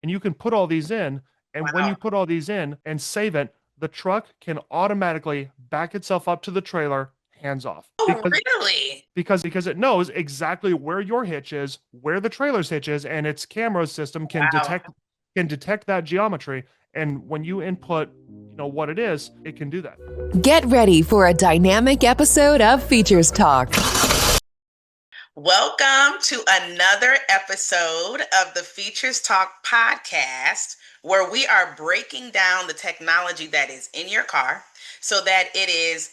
and you can put all these in. And when you Wow. put all these in and save it, the truck can automatically back itself up to the trailer, hands off, Oh, really? because it knows exactly where your hitch is, where the trailer's hitch is, and its camera system Wow. can detect that geometry. And when you input, what it is, it can do that. Get ready for a dynamic episode of Features Talk. Welcome to another episode of the Features Talk Podcast, where we are breaking down the technology that is in your car so that it is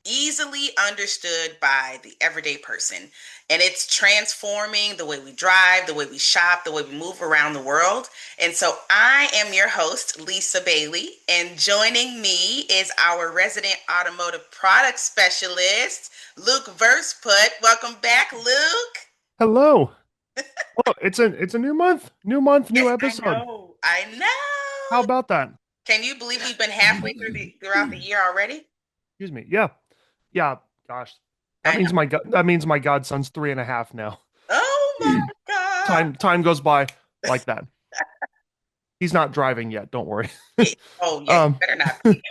easily understood by the everyday person. And it's transforming the way we drive, the way we shop, the way we move around the world. And so I am your host, Lisa Bailey, and joining me is our resident automotive product specialist, Luke Verseput. Welcome back, Luke. Hello. Well, it's a new Yes, I episode. know. I How know. about that? Can you believe we've been halfway throughout the year already? Excuse me. Yeah. Yeah. Gosh. I know. That means my godson's 3.5 now. Oh my God. Time goes by like that. He's not driving yet, don't worry. Oh yeah, you um better not be.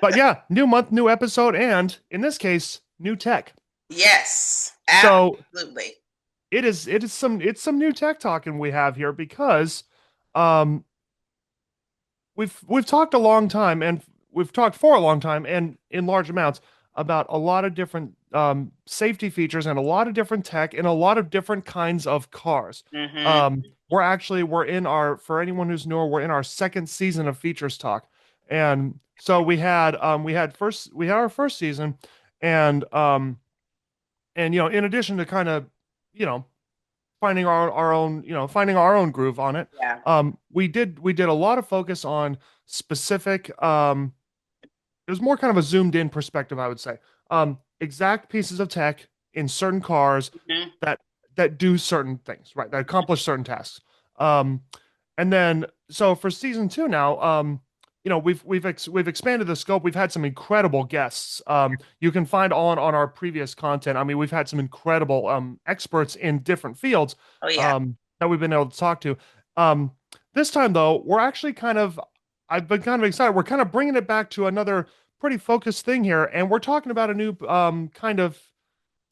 but yeah, new month, new episode, and in this case, new tech. Yes, So absolutely. it's some new tech talking we have here because um we've talked a long time, and we've talked for a long time and in large amounts about a lot of different safety features and a lot of different tech and a lot of different kinds of cars. Hmm. We're in our, for anyone who's newer, we're in our second season of Features Talk. And so we had our first season, and in addition to kind of, you know, finding our own, finding our own groove on it. Yeah. We did a lot of focus on specific. It was more kind of a zoomed in perspective, I would say. Exact pieces of tech in certain cars Hmm. that that do certain things, right? That accomplish certain tasks. Um, and then so for season two now, we've expanded the scope. We've had some incredible guests. You can find on our previous content. I mean, we've had some incredible experts in different fields Oh yeah. that we've been able to talk to. Um, this time though, we're actually kind of I've been kind of excited. We're kind of bringing it back to another pretty focused thing here, and we're talking about a new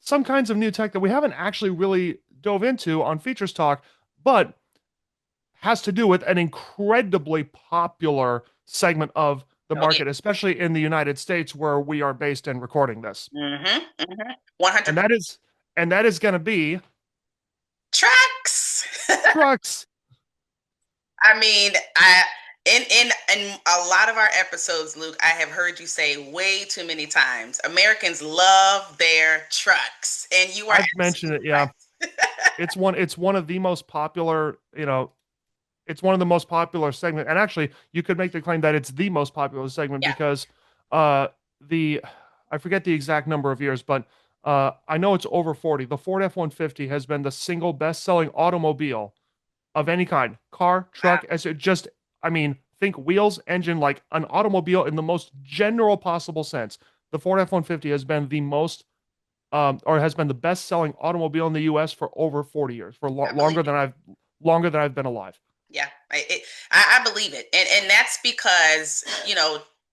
some kinds of new tech that we haven't actually really dove into on Features Talk, but has to do with an incredibly popular segment of the Oh yeah. market, especially in the United States where we are based and recording this. Hmm. Hmm. 100 And that is going to be trucks. trucks. I mean, I in a lot of our episodes, Luke, I have heard you say way too many times, Americans love their trucks, and you are I've mentioned it, absolutely yeah. right. It's one of the most popular, it's one of the most popular segment, and actually you could make the claim that it's the most popular segment Yeah. because the I forget the exact number of years, but I know it's over 40. The Ford F-150 has been the single best-selling automobile of any kind, car, Wow. truck, as it just, I mean, think wheels, engine, like an automobile in the most general possible sense. The Ford F-150 has been the most or has been the best-selling automobile in the U.S. for over 40 years, for I believe it. longer than I've been alive. Yeah, I believe it, and that's because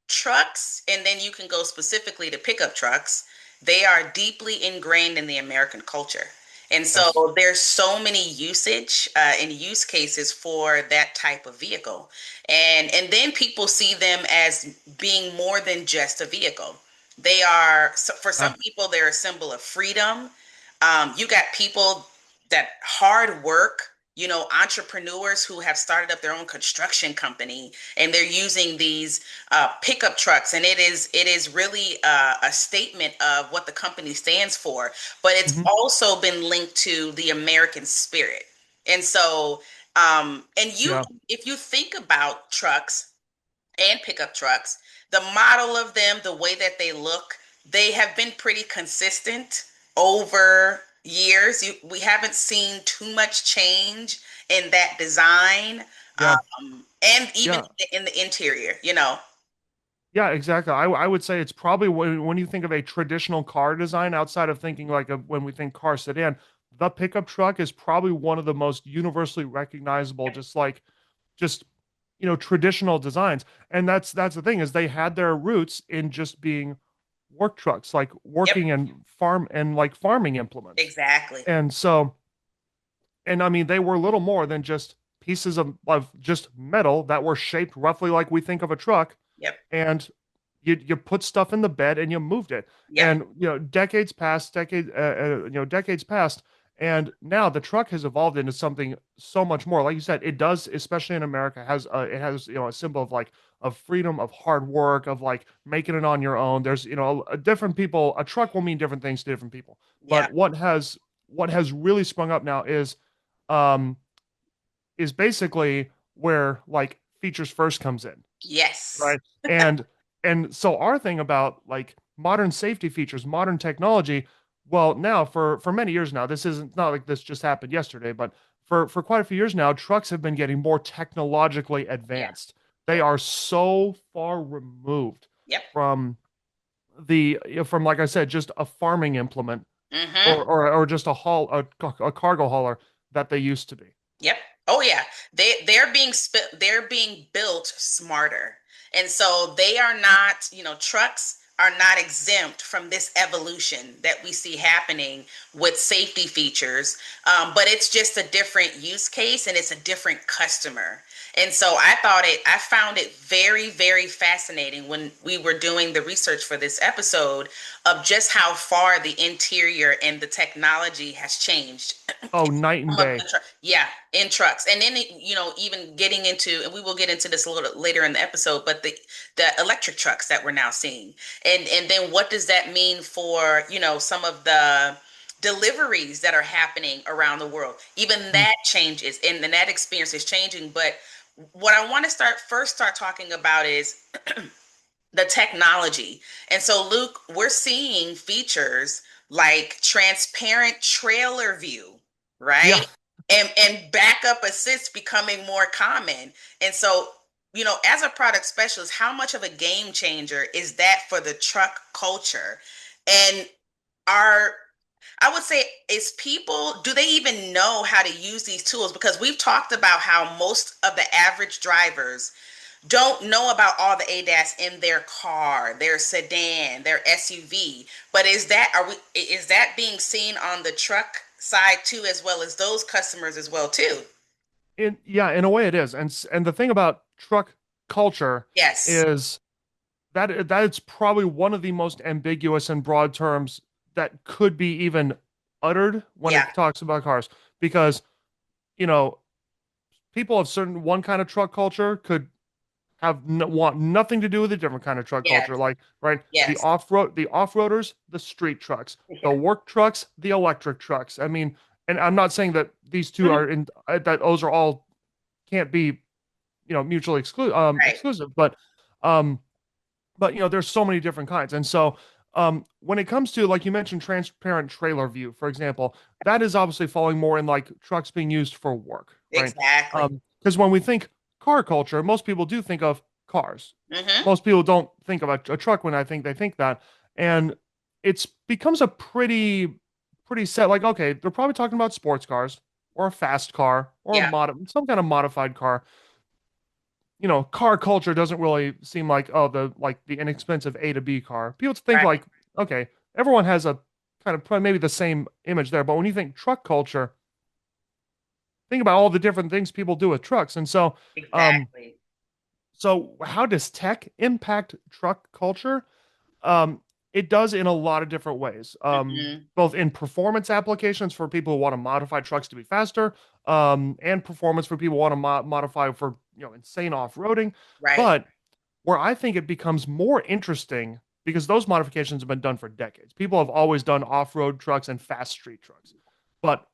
trucks, and then you can go specifically to pickup trucks. They are deeply ingrained in the American culture, and so Yes. there's so many usage and use cases for that type of vehicle, and then people see them as being more than just a vehicle. They are for Yeah. some people they're a symbol of freedom. You got people that hard work, entrepreneurs who have started up their own construction company, and they're using these pickup trucks, and it is really a statement of what the company stands for. But it's Hmm. also been linked to the American spirit, and so and you Yeah. if you think about trucks and pickup trucks, the model of them, the way that they look, they have been pretty consistent over years. We haven't seen too much change in that design, Yeah. and even Yeah. in the interior. Yeah, exactly. I would say it's probably when you think of a traditional car design outside of thinking like when we think car sedan, the pickup truck is probably one of the most universally recognizable, just traditional designs. And that's the thing, is they had their roots in just being work trucks, like Yep. working and farming implements. Exactly. And so, and I mean, they were little more than just pieces of just metal that were shaped roughly like we think of a truck. Yep. And you put stuff in the bed and you moved it. Yep. And decades passed, and now the truck has evolved into something so much more. Like you said, it does, especially in America, it has a symbol of freedom, of hard work, of like making it on your own. There's different people. A truck will mean different things to different people. Yeah. But what has really sprung up now um is basically where like features first comes in, Yes. right? And so our thing about like modern safety features, modern technology, well, now for many years now, this isn't not like this just happened yesterday, but for quite a few years now, trucks have been getting more technologically Yeah. advanced. They are so far removed Yep. from from, like I said, just a farming implement, Mm-hmm. or just a cargo hauler that they used to be. Yep. Oh yeah. They're being built smarter. And so they are not, trucks are not exempt from this evolution that we see happening with safety features. But it's just a different use case and it's a different customer. And so I found it very, very fascinating when we were doing the research for this episode of just how far the interior and the technology has changed. Oh, night and day. Yeah, in trucks. And then even getting into, and we will get into this a little later in the episode, but the electric trucks that we're now seeing, and then what does that mean for some of the deliveries that are happening around the world? Even that changes, and then that experience is changing. But what I want to start talking about is the technology. And so, Luke, we're seeing features like transparent trailer view, Yeah. right? And backup assist becoming more common. And so, as a product specialist, how much of a game changer is that for the truck culture? And are I would say, do they even know how to use these tools? Because we've talked about how most of the average drivers don't know about all the ADAS in their car, their sedan, their SUV. But is that being seen on the truck side too, as well as those customers as well too? In a way it is. And the thing about truck culture Yes. is that it's probably one of the most ambiguous and broad terms that could be even uttered when Yeah. it talks about cars, because you know people of certain one kind of truck culture could want nothing to do with a different kind of truck Yes. culture, like, right, Yes. the off-roaders, the street trucks, the Yeah. work trucks, the electric trucks. I mean, and I'm not saying that these two Mhm. are in that those are all can't be mutually Right. exclusive, um there's so many different kinds. And so when it comes to, like you mentioned, transparent trailer view, for example, that is obviously falling more in like trucks being used for work, right? Exactly. Because when we think car culture, most people do think of cars. Mm-hmm. Most people don't think of a truck when I think they think that. And it's becomes a pretty set, like, okay, they're probably talking about sports cars or a fast car or Yeah. some kind of modified car. Car culture doesn't really seem like, oh, the inexpensive A to B car. People think Right. like, okay, everyone has a kind of probably maybe the same image there. But when you think truck culture, think about all the different things people do with trucks. And um, Exactly. so how does tech impact truck culture? It does in a lot of different ways. Mm-hmm. Both in performance applications for people who want to modify trucks to be faster, and performance for people who want to modify for insane off-roading. Right. But where I think it becomes more interesting, because those modifications have been done for decades. People have always done off-road trucks and fast street trucks. But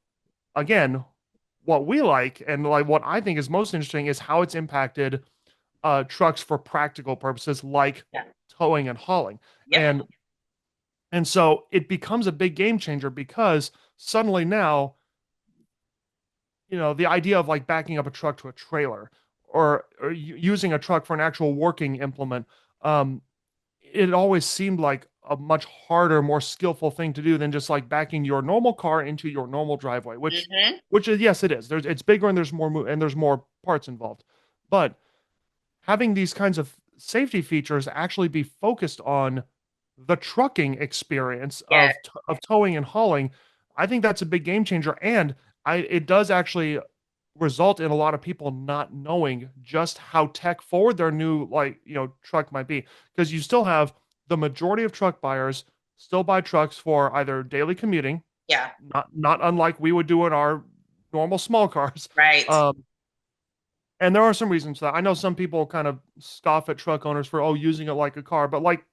again, what we like and like what I think is most interesting is how it's impacted trucks for practical purposes like Yeah. towing and hauling. Yep. And so it becomes a big game changer, because suddenly now, the idea of like backing up a truck to a trailer, or using a truck for an actual working implement, it always seemed like, a much harder, more skillful thing to do than just like backing your normal car into your normal driveway, Mm-hmm. which is, yes, it is. It's bigger and there's more parts involved. But having these kinds of safety features actually be focused on the trucking experience Yeah. of towing and hauling, I think that's a big game changer. And it does actually result in a lot of people not knowing just how tech forward their new, like, truck might be, because you still have the majority of truck buyers still buy trucks for either daily commuting, Yeah. not unlike we would do in our normal small cars. Right. And there are some reasons for that. I know some people kind of scoff at truck owners for, using it like a car, but like,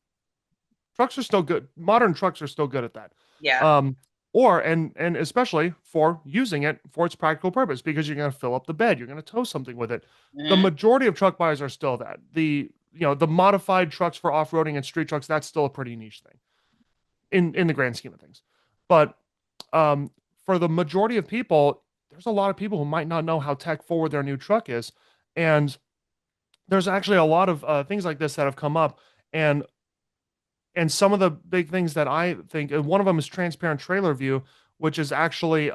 trucks are still good. Modern trucks are still good at that. Yeah. Um, or and especially for using it for its practical purpose, because you're going to fill up the bed, you're going to tow something with it. The Mm-hmm. majority of truck buyers are still that. The modified trucks for off-roading and street trucks, that's still a pretty niche thing in the grand scheme of things. But for the majority of people, there's a lot of people who might not know how tech forward their new truck is, and there's actually a lot of things like this that have come up. And some of the big things that I think, and one of them is transparent trailer view, which is actually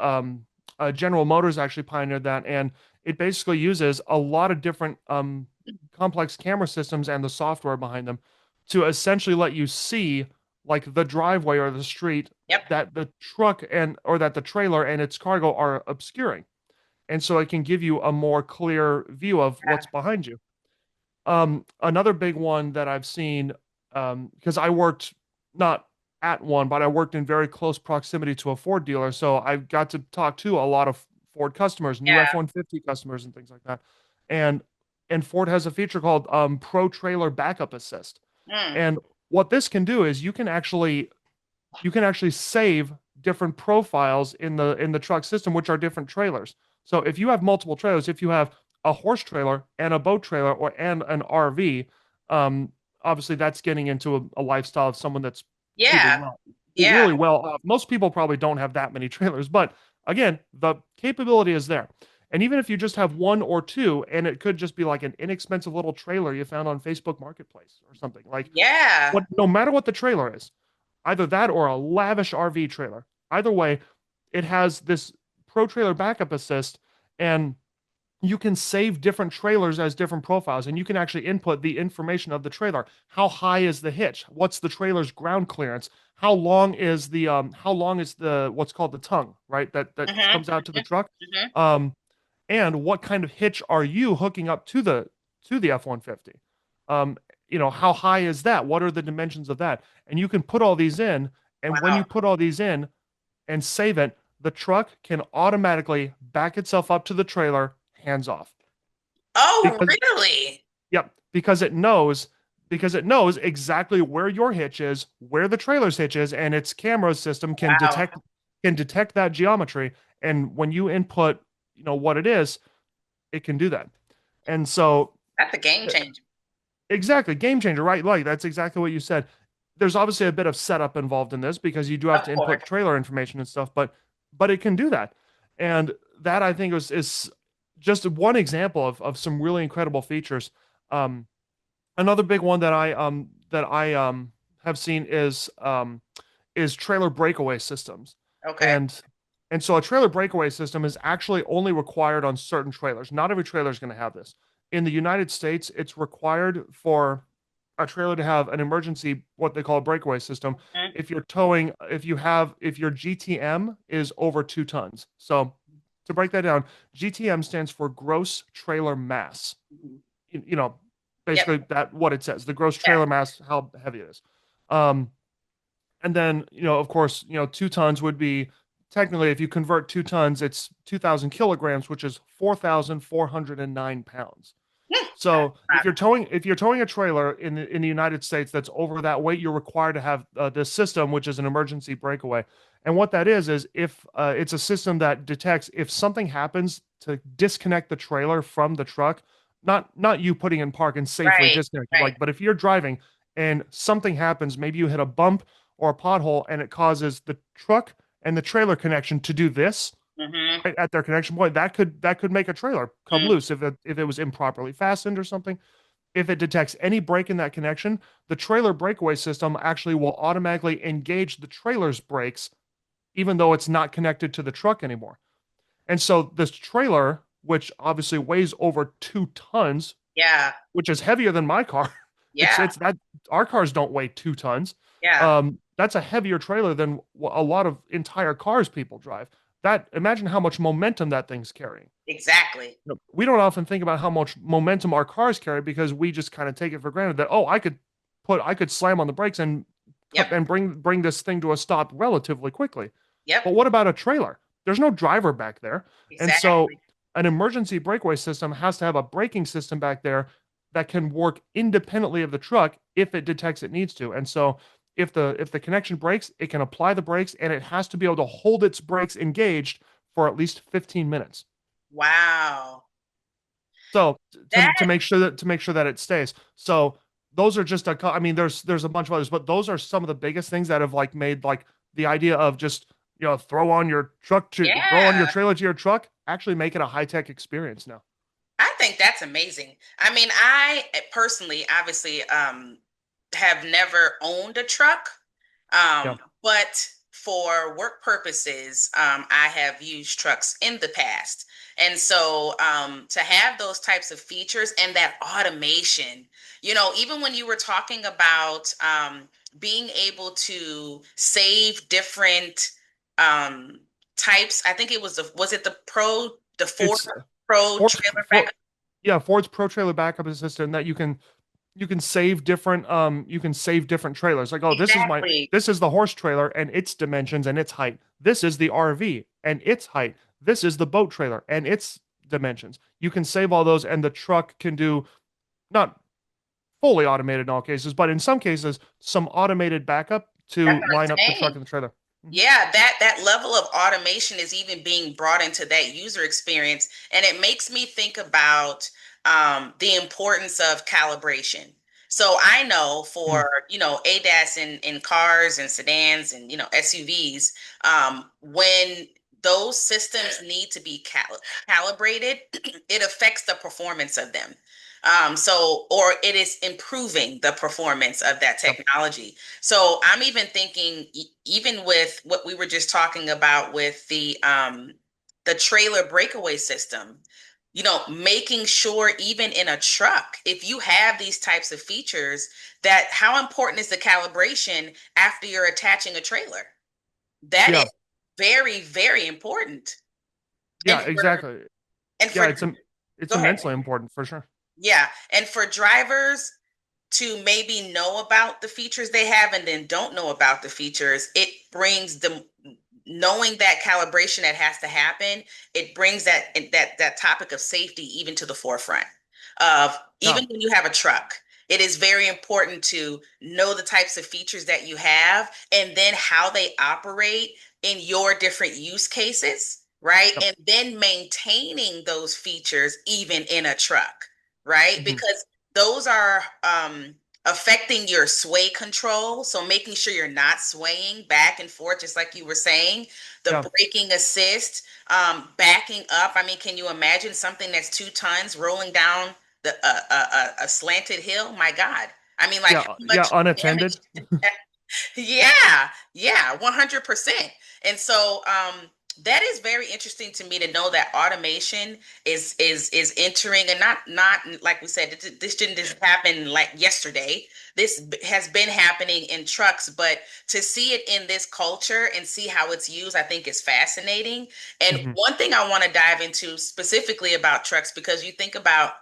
General Motors actually pioneered that, and it basically uses a lot of different complex camera systems and the software behind them to essentially let you see like the driveway or the street Yep. that the truck or that the trailer and its cargo are obscuring, and so it can give you a more clear view of what's behind you. Another big one that I've seen, because I worked not at one, but I worked in very close proximity to a Ford dealer, so I got to talk to a lot of Ford customers, new Yeah. F-150 customers, and things like that. And Ford has a feature called Pro Trailer Backup Assist. Mm. And what this can do is you can actually save different profiles in the truck system, which are different trailers. So if you have multiple trailers, if you have a horse trailer and a boat trailer and an RV, obviously that's getting into a lifestyle of someone that's really Yeah. well, Yeah. really well off. Most people probably don't have that many trailers, but again, the capability is there. And even if you just have one or two, and it could just be like an inexpensive little trailer you found on Facebook Marketplace or something, like, Yeah. no matter what the trailer is, either that or a lavish RV trailer. Either way, it has this Pro Trailer Backup Assist, and you can save different trailers as different profiles, and you can actually input the information of the trailer. How high is the hitch? What's the trailer's ground clearance? How long is the what's called the tongue, right? That Mm-hmm. comes out to the truck. Mm-hmm. Um, and what kind of hitch are you hooking up to the F-150? Um, how high is that? What are the dimensions of that? And you can put all these in, and when you Wow. put all these in and save it, the truck can automatically back itself up to the trailer, hands off. Oh, Because really? Yep, because it knows exactly where your hitch is, where the trailer's hitch is, and its camera system can Wow. detect that geometry. And when you input, what it is, it can do that. And so, That's a game changer. exactly, game changer, right? Like, that's exactly what you said. There's obviously a bit of setup involved in this because you do have Of to course. input trailer information and stuff, but it can do that. And that, I think, is just one example of some really incredible features. Um, Another big one that I have seen is trailer breakaway systems. Okay. And so a trailer breakaway system is actually only required on certain trailers. Not every trailer is going to have this. In the United States, it's required for a trailer to have an emergency, what they call a breakaway system, Mhm. if you're towing, if your GTM is over 2 tons. So to break that down, GTM stands for gross trailer mass. You know, Yep. basically that what it says, the gross Yeah. trailer mass, how heavy it is. Um, and then, of course, 2 tons would be technically, if you convert 2 tons, it's 2,000 kilograms, which is 4,409 pounds. Hmm. So if Right. you're towing a trailer in the United States that's over that weight, you're required to have this system, which is an emergency breakaway. And what that is if it's a system that detects if something happens to disconnect the trailer from the truck, not you putting in park and safely Right. disconnect it, Right. like, but if you're driving and something happens, maybe you hit a bump or a pothole, and it causes the truck and the trailer connection to do this Mm-hmm. right at their connection point, that could make a trailer come Mm. loose if it was improperly fastened or something. if it detects any break in that connection, the trailer breakaway system actually will automatically engage the trailer's brakes, even though it's not connected to the truck anymore. And so this trailer, which obviously weighs over 2 tons, Yeah. which is heavier than my car. Yeah. It's that our cars don't weigh 2 tons. Yeah. That's a heavier trailer than a lot of entire cars people drive. That imagine how much momentum that thing's carrying. Exactly. We don't often think about how much momentum our cars carry because we just kind of take it for granted that, oh, I could slam on the brakes and Yep. bring this thing to a stop relatively quickly. Yep. But what about a trailer? There's no driver back there. And so Exactly. an emergency breakaway system has to have a braking system back there that can work independently of the truck if it detects it needs to. And so if the connection breaks, it can apply the brakes and it has to be able to hold its brakes engaged for at least 15 minutes. Wow. So to That make sure that it stays. So those are just I mean, there's a bunch of others, but those are some of the biggest things that have like made like the idea of just throw on your yeah. trailer to your truck actually make it a high tech experience now. I think that's amazing. I mean, I personally, obviously, have never owned a truck, Yeah, but for work purposes, I have used trucks in the past. And so to have those types of features and that automation, even when you were talking about being able to save different um, types, I think it was was it the Ford it's Pro Ford's trailer For, backup? yeah, Ford's Pro Trailer Backup Assistant that you can save different trailers. Like, oh, Exactly. this is the horse trailer and its dimensions and its height. This is the RV and its height. This is the boat trailer and its dimensions. You can save all those and the truck can do not fully automated in all cases, but in some cases some automated backup That's to what line I'm up the truck saying. and the trailer. Mhm. Yeah, that level of automation is even being brought into that user experience, and it makes me think about the importance of calibration. So I know Mhm. for ADAS in cars and sedans and SUVs, when those systems need to be calibrated, it affects the performance of them. Or it is improving the performance of that Yeah. technology. So I'm even thinking, even with what we were just talking about with the trailer breakaway system, making sure even in a truck, if you have these types of features, that how important is the calibration after you're attaching a trailer? That is Yeah. very, very important. And Yeah, exactly. for Yeah, it's go ahead. immensely important for sure. Yeah, and for drivers to maybe know about the features they have and then don't know about the features, it brings them knowing that calibration that has to happen, it brings that topic of safety even to the forefront of Yeah. even when you have a truck. It is very important to know the types of features that you have and then how they operate in your different use cases, right? Yep. And then maintaining those features even in a truck, right? Mhm. Because those are affecting your sway control. So making sure you're not swaying back and forth, just like you were saying, the Yeah. braking assist, backing up. I mean, can you imagine something that's 2 tons rolling down a slanted hill? My God. I mean, like how Yeah, much unattended. damage? Yeah, yeah, 100%. And so that is very interesting to me to know that automation is entering, and not like we said, this didn't just happen like yesterday. This has been happening in trucks, but to see it in this culture and see how it's used, I think is fascinating. And Mhm. one thing I want to dive into specifically about trucks, because you think about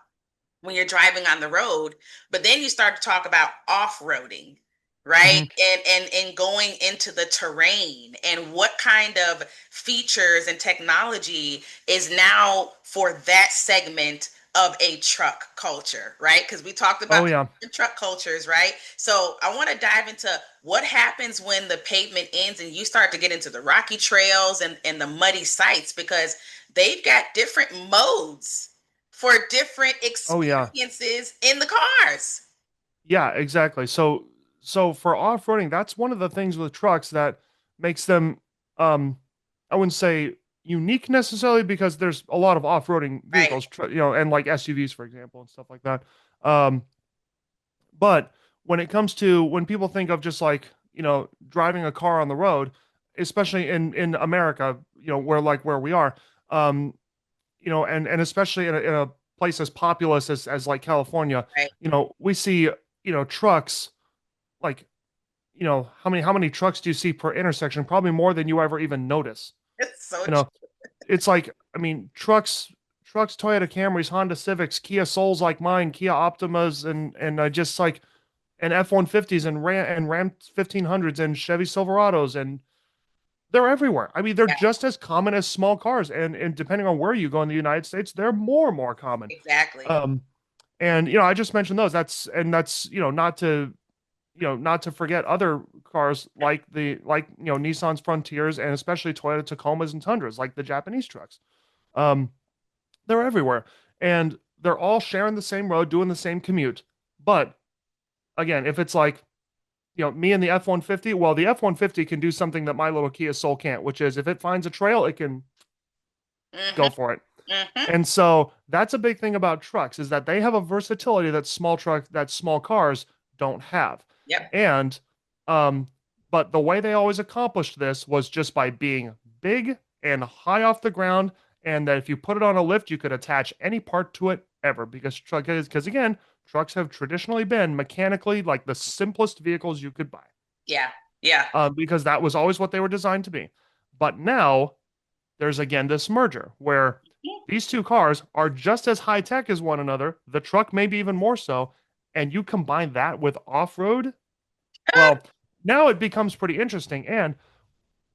when you're driving on the road, but then you start to talk about off-roading, right? Mhm. And going into the terrain and what kind of features and technology is now for that segment of a truck culture, right? Because we talked Oh about yeah. the truck cultures, right? So I want to dive into what happens when the pavement ends and you start to get into the rocky trails and the muddy sites, because they've got different modes for different Oh yeah. experiences in the cars. Yeah, exactly. So for off-roading, that's one of the things with trucks that makes them um I wouldn't say unique necessarily because there's a lot of off-roading Right. vehicles, and like SUVs for example and stuff like that. Um But when it comes to when people think of just like, driving a car on the road, especially in America, where we are, um, and especially in a place as populous as like California, Right. we see, trucks like, how many trucks do you see per intersection? Probably more than you ever even notice. It's so You true. know, it's like, I mean, trucks, Toyota Camrys, Honda Civics, Kia Souls like mine, Kia Optimas, and just like and F-150s and Ram 1500s and Chevy Silverados, and they're everywhere. I mean, they're Yeah, just as common as small cars, and depending on where you go in the United States, they're more and more common. exactly. Um, and I just mentioned those. That's not to forget other cars like Nissan's Frontiers and especially Toyota Tacomas and Tundras, like the Japanese trucks. Um, they're everywhere, and they're all sharing the same road, doing the same commute. But again, if it's like me and the F-150, well, the F-150 can do something that my little Kia Soul can't, which is if it finds a trail, it can Mm-hmm. go for it. Mm-hmm. And so that's a big thing about trucks is that they have a versatility that small cars don't have. Yep. And um, but the way they always accomplished this was just by being big and high off the ground, and that if you put it on a lift, you could attach any part to it ever because again, trucks have traditionally been mechanically like the simplest vehicles you could buy. Yeah. Yeah. Because that was always what they were designed to be. But now there's again this merger where these two cars are just as high tech as one another, the truck maybe even more so, and you combine that with off-road, well, now it becomes pretty interesting. And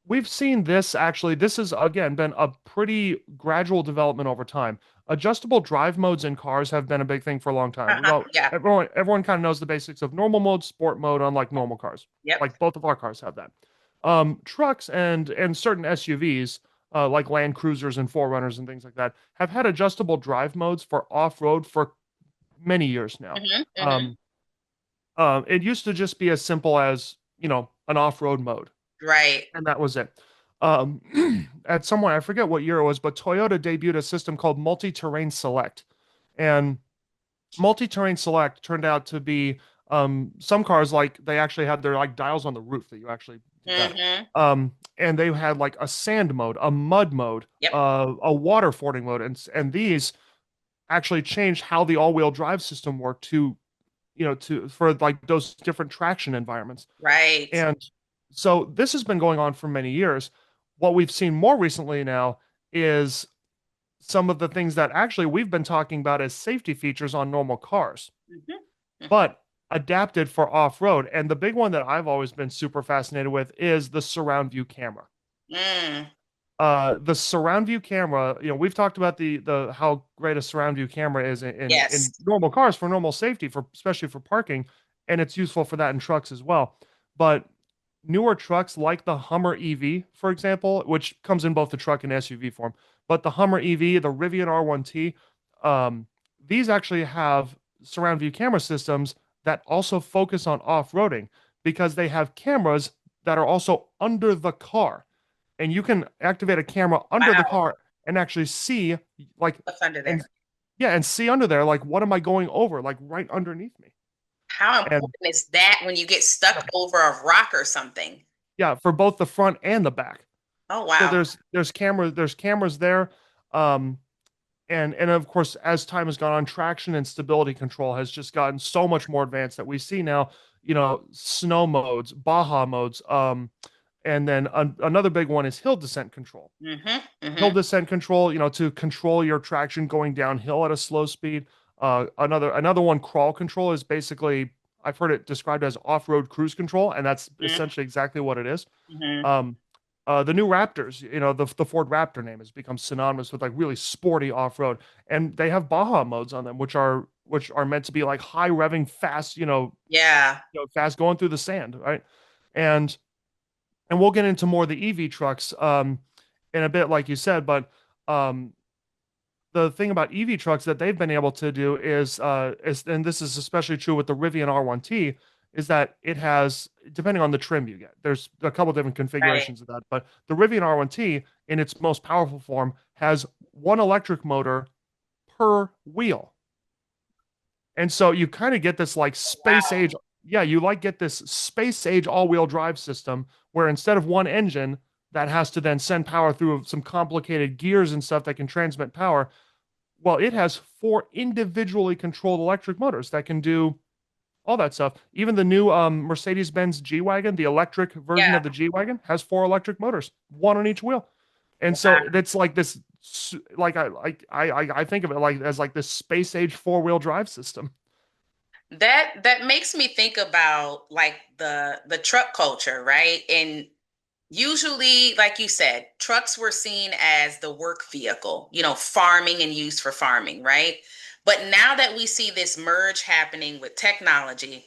we've seen this actually, this has again been a pretty gradual development over time. Adjustable drive modes in cars have been a big thing for a long time. We all Yeah. everyone kind of knows the basics of normal mode, sport mode, unlike normal cars. Yep. Like both of our cars have that. Trucks and certain SUVs, like Land Cruisers and Forerunners and things like that, have had adjustable drive modes for off-road for many years now. Mm-hmm. Mm-hmm. Um, it used to just be as simple as, an off-road mode, Right. and that was it. Um, at somewhere, I forget what year it was, but Toyota debuted a system called Multi-Terrain Select. And Multi-Terrain Select turned out to be some cars like they actually had their like dials on the roof that you actually did that. Mm-hmm. And they had like a sand mode, a mud mode, Yep. a water fording mode, and these actually changed how the all-wheel drive system worked to for like those different traction environments. Right. And so this has been going on for many years. What we've seen more recently now is some of the things that actually we've been talking about as safety features on normal cars, Mm-hmm. Mm-hmm. but adapted for off-road. And the big one that I've always been super fascinated with is the surround view camera. Mm. The surround view camera, we've talked about the how great a surround view camera is in Yes. normal cars for normal safety, for especially for parking, and it's useful for that in trucks as well. But newer trucks like the Hummer EV, for example, which comes in both the truck and SUV form, but the Hummer EV, the Rivian R1T, um, these actually have surround view camera systems that also focus on off-roading because they have cameras that are also under the car, and you can activate a camera under the Wow. car and actually see like What's under and there? yeah, and see under there like what am I going over, like right underneath me. How And important is that when you get stuck over a rock or something? yeah, for both the front and the back. Oh, So wow. there's cameras there. Um, and of course, as time has gone on, traction and stability control has just gotten so much more advanced that we see now, snow modes, Baja modes, and then another big one is hill descent control. Mm-hmm. Hill Mm-hmm. descent control, to control your traction going downhill at a slow speed. Another one, crawl control, is basically I've heard it described as off-road cruise control, and that's essentially exactly what it is. Mm-hmm. Um, the new Raptors, the Ford Raptor name has become synonymous with like really sporty off-road, and they have Baja modes on them, which are meant to be like high revving, fast, Yeah. fast going through the sand, right? And we'll get into more of the EV trucks in a bit, like you said, but um, the thing about EV trucks that they've been able to do is and this is especially true with the Rivian R1T, is that it has, depending on the trim you get, there's a couple different Right. configurations of that, but the Rivian R1T in its most powerful form has one electric motor per wheel. And so you kind of get this like space Wow. age. Yeah, you like get this space age all-wheel drive system where instead of one engine that has to then send power through some complicated gears and stuff that can transmit power, well, it has four individually controlled electric motors that can do all that stuff. Even the new Mercedes-Benz G-Wagon, the electric version Yeah. of the G-Wagon, has four electric motors, one on each wheel. And so Wow. it's like this, I think of it like as like this space age four-wheel drive system. That makes me think about like the truck culture, right? And usually, like you said, trucks were seen as the work vehicle, farming and used for farming, right? But now that we see this merge happening with technology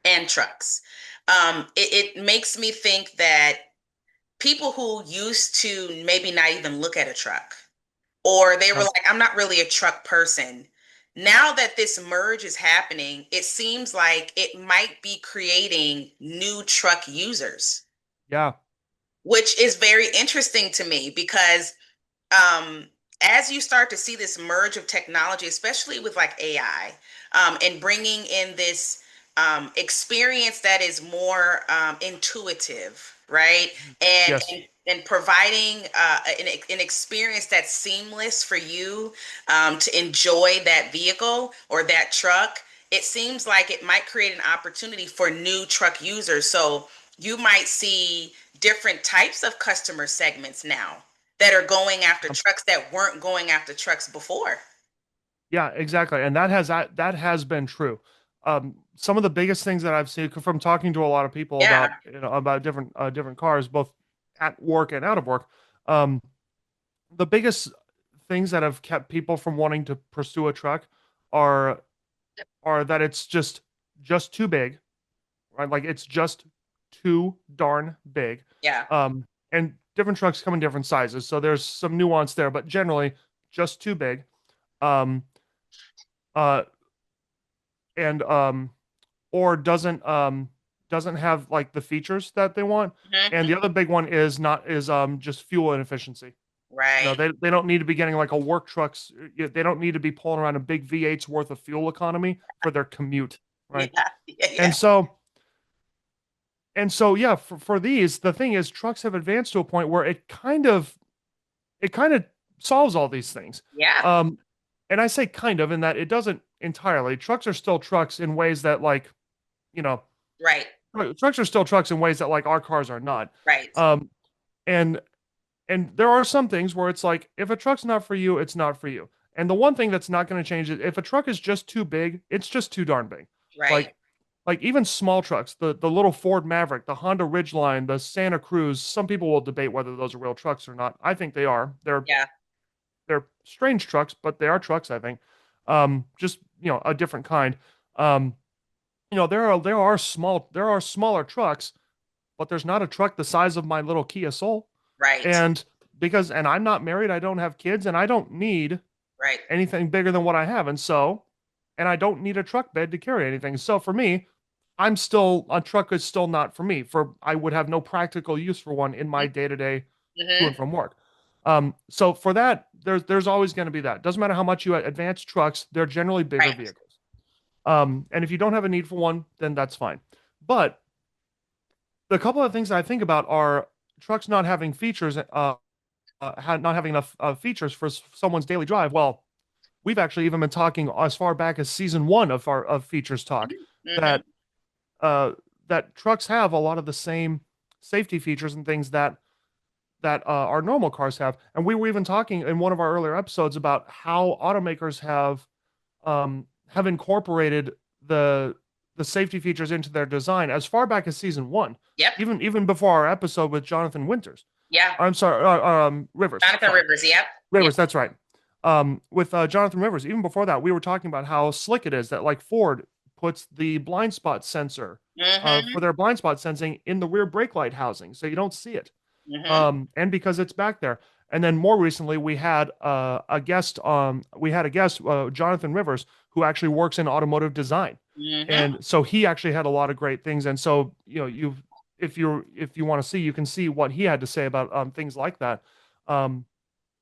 and trucks, it makes me think that people who used to maybe not even look at a truck, or they were Yeah, like, I'm not really a truck person. Now that this merge is happening, it seems like it might be creating new truck users, yeah, which is very interesting to me because um, as you start to see this merge of technology, especially with like AI, and bringing in this experience that is more intuitive, right? And yes. and providing an experience that's seamless for you to enjoy that vehicle or that truck. It seems like it might create an opportunity for new truck users. So you might see different types of customer segments now that are going after trucks that weren't going after trucks before. Yeah, exactly. And that has been true. Some of the biggest things that I've seen from talking to a lot of people Yeah. about about different cars, both at work and out of work. Um, the biggest things that have kept people from wanting to pursue a truck are that it's just too big, right? Like it's just too darn big. Yeah. And different trucks come in different sizes, so there's some nuance there, but generally just too big. Um, uh, and or doesn't have like the features that they want. And Mhm. the other big one is not is just fuel inefficiency. You know, Right. they don't need to be getting like a work trucks. They don't need to be pulling around a big V8's worth of fuel economy for their commute, Yeah. right? Yeah. And Yeah. so yeah, for these, the thing is trucks have advanced to a point where it kind of solves all these things. Yeah. Um, and I say kind of in that it doesn't entirely. Trucks are still trucks in ways that like, you know, Right. trucks are still trucks in ways that like our cars are not. Right. Um, and there are some things where it's like if a truck's not for you, it's not for you. And the one thing that's not going to change is if a truck is just too big, it's just too darn big. Right. Like even small trucks, the little Ford Maverick, the Honda Ridgeline, the Santa Cruz, some people will debate whether those are real trucks or not. I think they are. Yeah. They're strange trucks, but they are trucks, I think. Just, a different kind. Um, there are smaller trucks, but there's not a truck the size of my little Kia Soul. Right. And and I'm not married, I don't have kids, and I don't need Right. anything bigger than what I have. And I don't need a truck bed to carry anything. So for me, a truck is still not for me. I would have no practical use for one in my day to day to Mm-hmm. and from work. So for that, there's always going to be that. Doesn't matter how much you advance trucks, they're generally bigger Right. vehicles. And if you don't have a need for one, then that's fine. But the couple of things I think about are trucks not having features, not having enough features for someone's daily drive. Well, we've actually even been talking as far back as season one of Features Talk Mm-hmm. that that trucks have a lot of the same safety features and things that our normal cars have. And we were even talking in one of our earlier episodes about how automakers have incorporated the safety features into their design as far back as season one, Yep. even before our episode with Jonathan Winters. Yeah. I'm sorry, Rivers. Jonathan Sorry, Rivers. Yep. Yep. Rivers. That's right. With Jonathan Rivers, even before that, we were talking about how slick it is that like Ford puts the blind spot sensor for Mm-hmm. their blind spot sensing in the rear brake light housing, so you don't see it. Mm-hmm. And because it's back there. And then more recently, we had a guest. Jonathan Rivers, who actually works in automotive design, Mm-hmm. and so he actually had a lot of great things. And so if you want to see, you can see what he had to say about things like that. Um,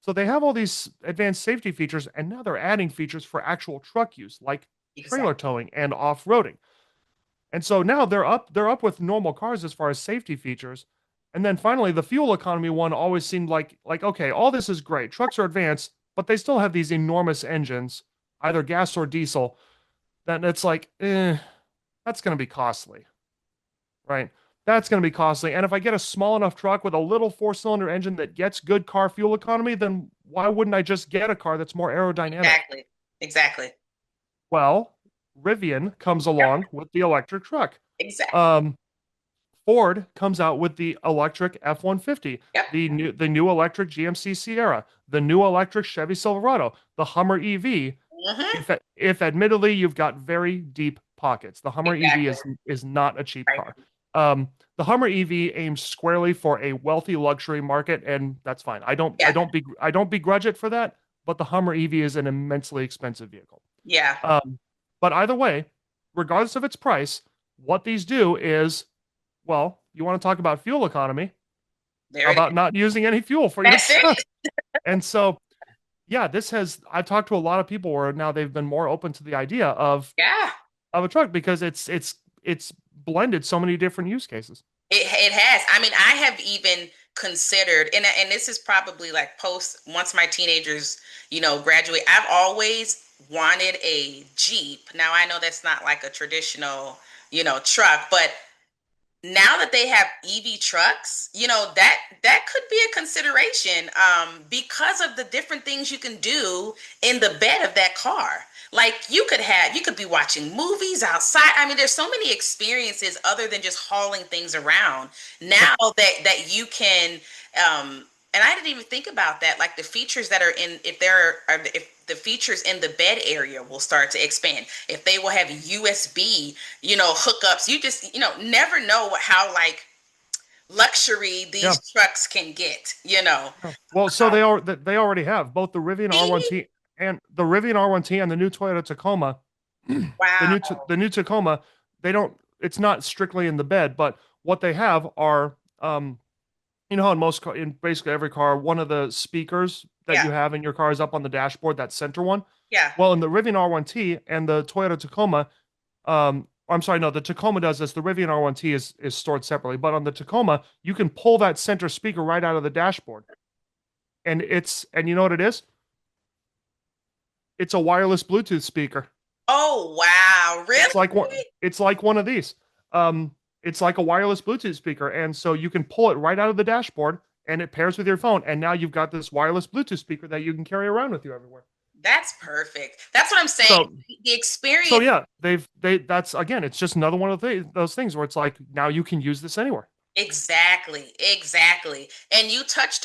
so they have all these advanced safety features, and now they're adding features for actual truck use, like trailer Exactly. towing and off-roading. And so now they're up with normal cars as far as safety features. And then finally the fuel economy one always seemed like okay, all this is great. Trucks are advanced, but they still have these enormous engines, either gas or diesel, that it's like, that's going to be costly, right? That's going to be costly. And if I get a small enough truck with a little four-cylinder engine that gets good car fuel economy, then why wouldn't I just get a car that's more aerodynamic? Exactly. Exactly. Well, Rivian comes Yep. along with the electric truck. Exactly. Um, Ford comes out with the electric F-150, Yep. the new electric GMC Sierra, the new electric Chevy Silverado, the Hummer EV. Mm-hmm. If admittedly you've got very deep pockets, the Hummer EV Exactly. is not a cheap Right. car. The Hummer EV aims squarely for a wealthy luxury market, and that's fine. Yeah. I don't begrudge it for that, but the Hummer EV is an immensely expensive vehicle. Yeah. But either way, regardless of its price, what these do is, well, you want to talk about fuel economy? There How it about is. not using any fuel for your That's it. truck? And so, yeah, I've talked to a lot of people where now they've been more open to the idea Yeah. of a truck because it's blended so many different use cases. It has. I mean, I have even considered, and this is probably like post once my teenagers, graduate. I've always wanted a Jeep. Now I know that's not like a traditional, truck, but now that they have EV trucks, that could be a consideration because of the different things you can do in the bed of that car. Like you could be watching movies outside. I mean, there's so many experiences other than just hauling things around Yep. now that you can. And I didn't even think about that. Like the features that are in, if the features in the bed area will start to expand, if they will have USB, hookups. You just, never know how like luxury Yeah. these trucks can get. Yeah. Well, so they already have both the Rivian See? R1T and the Rivian R1T and the new Toyota Tacoma. Wow. The new Tacoma, they don't. It's not strictly in the bed, but what they have are, how in basically every car, one of the speakers that Yeah. you have in your car is up on the dashboard, that center one. Yeah. Well, in the Rivian R1T and the Toyota Tacoma, I'm sorry, no, the Tacoma does this. The Rivian R1T is stored separately, but on the Tacoma, you can pull that center speaker right out of the dashboard, and you know what it is? It's a wireless Bluetooth speaker. Oh, wow. It's Really? like one. It's like one of these. It's like a wireless Bluetooth speaker, and so you can pull it right out of the dashboard, and it pairs with your phone, and now you've got this wireless Bluetooth speaker that you can carry around with you everywhere. That's perfect. That's what I'm saying. So, The so experience. yeah, that's again, it's just another one of those things where it's like now you can use this anywhere. Exactly, exactly. And you touched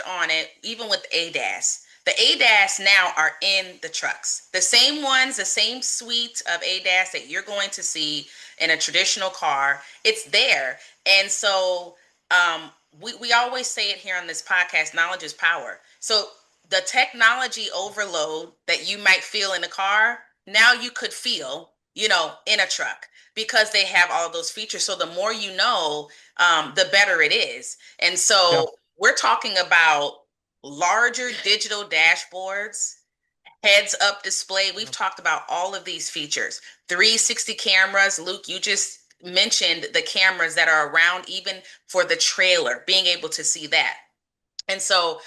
on it even with ADAS. The ADAS now are in the trucks. The same ones, the same suite of ADAS that you're going to see in a traditional car, it's there. And so we always say it here on this podcast, knowledge is power. So the technology overload that you might feel in a car, now you could feel, in a truck because they have all those features. So the more you know, the better it is. And Yeah. so we're talking about larger digital dashboards, heads up display. We've talked about all of these features, 360 cameras. Luke, you just mentioned the cameras that are around even for the trailer, being able to see that. And so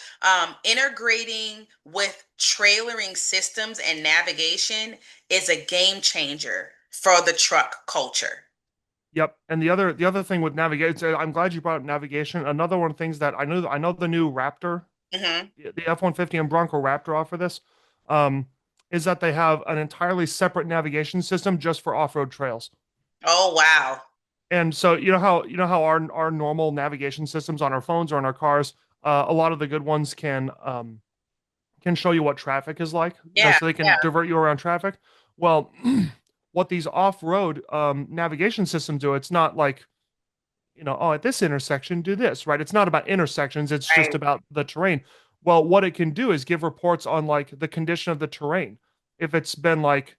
integrating with trailering systems and navigation is a game changer for the truck culture. Yep. And the other thing with navigation, I'm glad you brought up navigation. Another one of the things that I know the new Raptor, Hmm. the F-150 and Bronco Raptor offer this, um, is that they have an entirely separate navigation system just for off-road trails. Oh, wow. And so you know how our normal navigation systems on our phones or on our cars, a lot of the good ones can show you what traffic is like, Yeah, so they can yeah. divert you around traffic. Well, what these off-road navigation systems do, it's not like, oh, at this intersection, do this, right? It's not about intersections, it's just Right. about the terrain. Well, what it can do is give reports on like the condition of the terrain. If it's been like,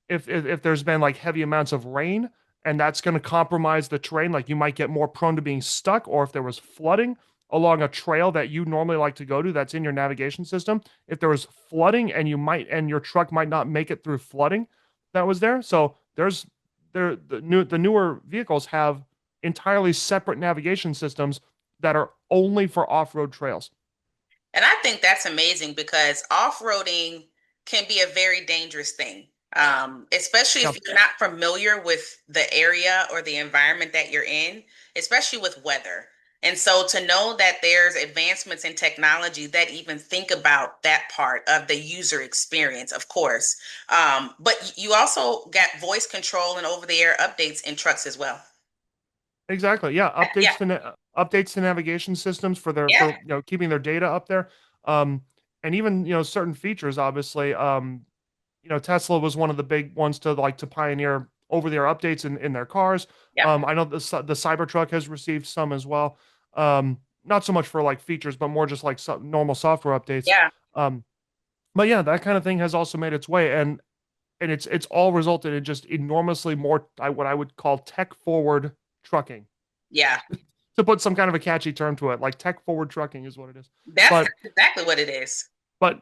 if there's been like heavy amounts of rain and that's going to compromise the terrain, like you might get more prone to being stuck, or if there was flooding along a trail that you normally like to go to that's in your navigation system, if there was flooding and your truck might not make it through flooding, that was there. So the newer vehicles have entirely separate navigation systems that are only for off-road trails. And I think that's amazing because off-roading can be a very dangerous thing, especially if Yep. you're not familiar with the area or the environment that you're in, especially with weather. And so to know that there's advancements in technology that even think about that part of the user experience, of course. But you also got voice control and over-the-air updates in trucks as well. Exactly. Yeah. Yeah, Updates to navigation systems for yeah, keeping their data up there. Um, and even, certain features, obviously. Tesla was one of the big ones to pioneer over the air updates in their cars. yeah, I know the Cybertruck has received some as well. Not so much for like features, but more just like normal software updates. yeah, Um, but yeah, that kind of thing has also made its way, and it's all resulted in just enormously more what I would call tech forward trucking, yeah. to put some kind of a catchy term to it. Like tech forward trucking is what it is. That's But exactly what it is. but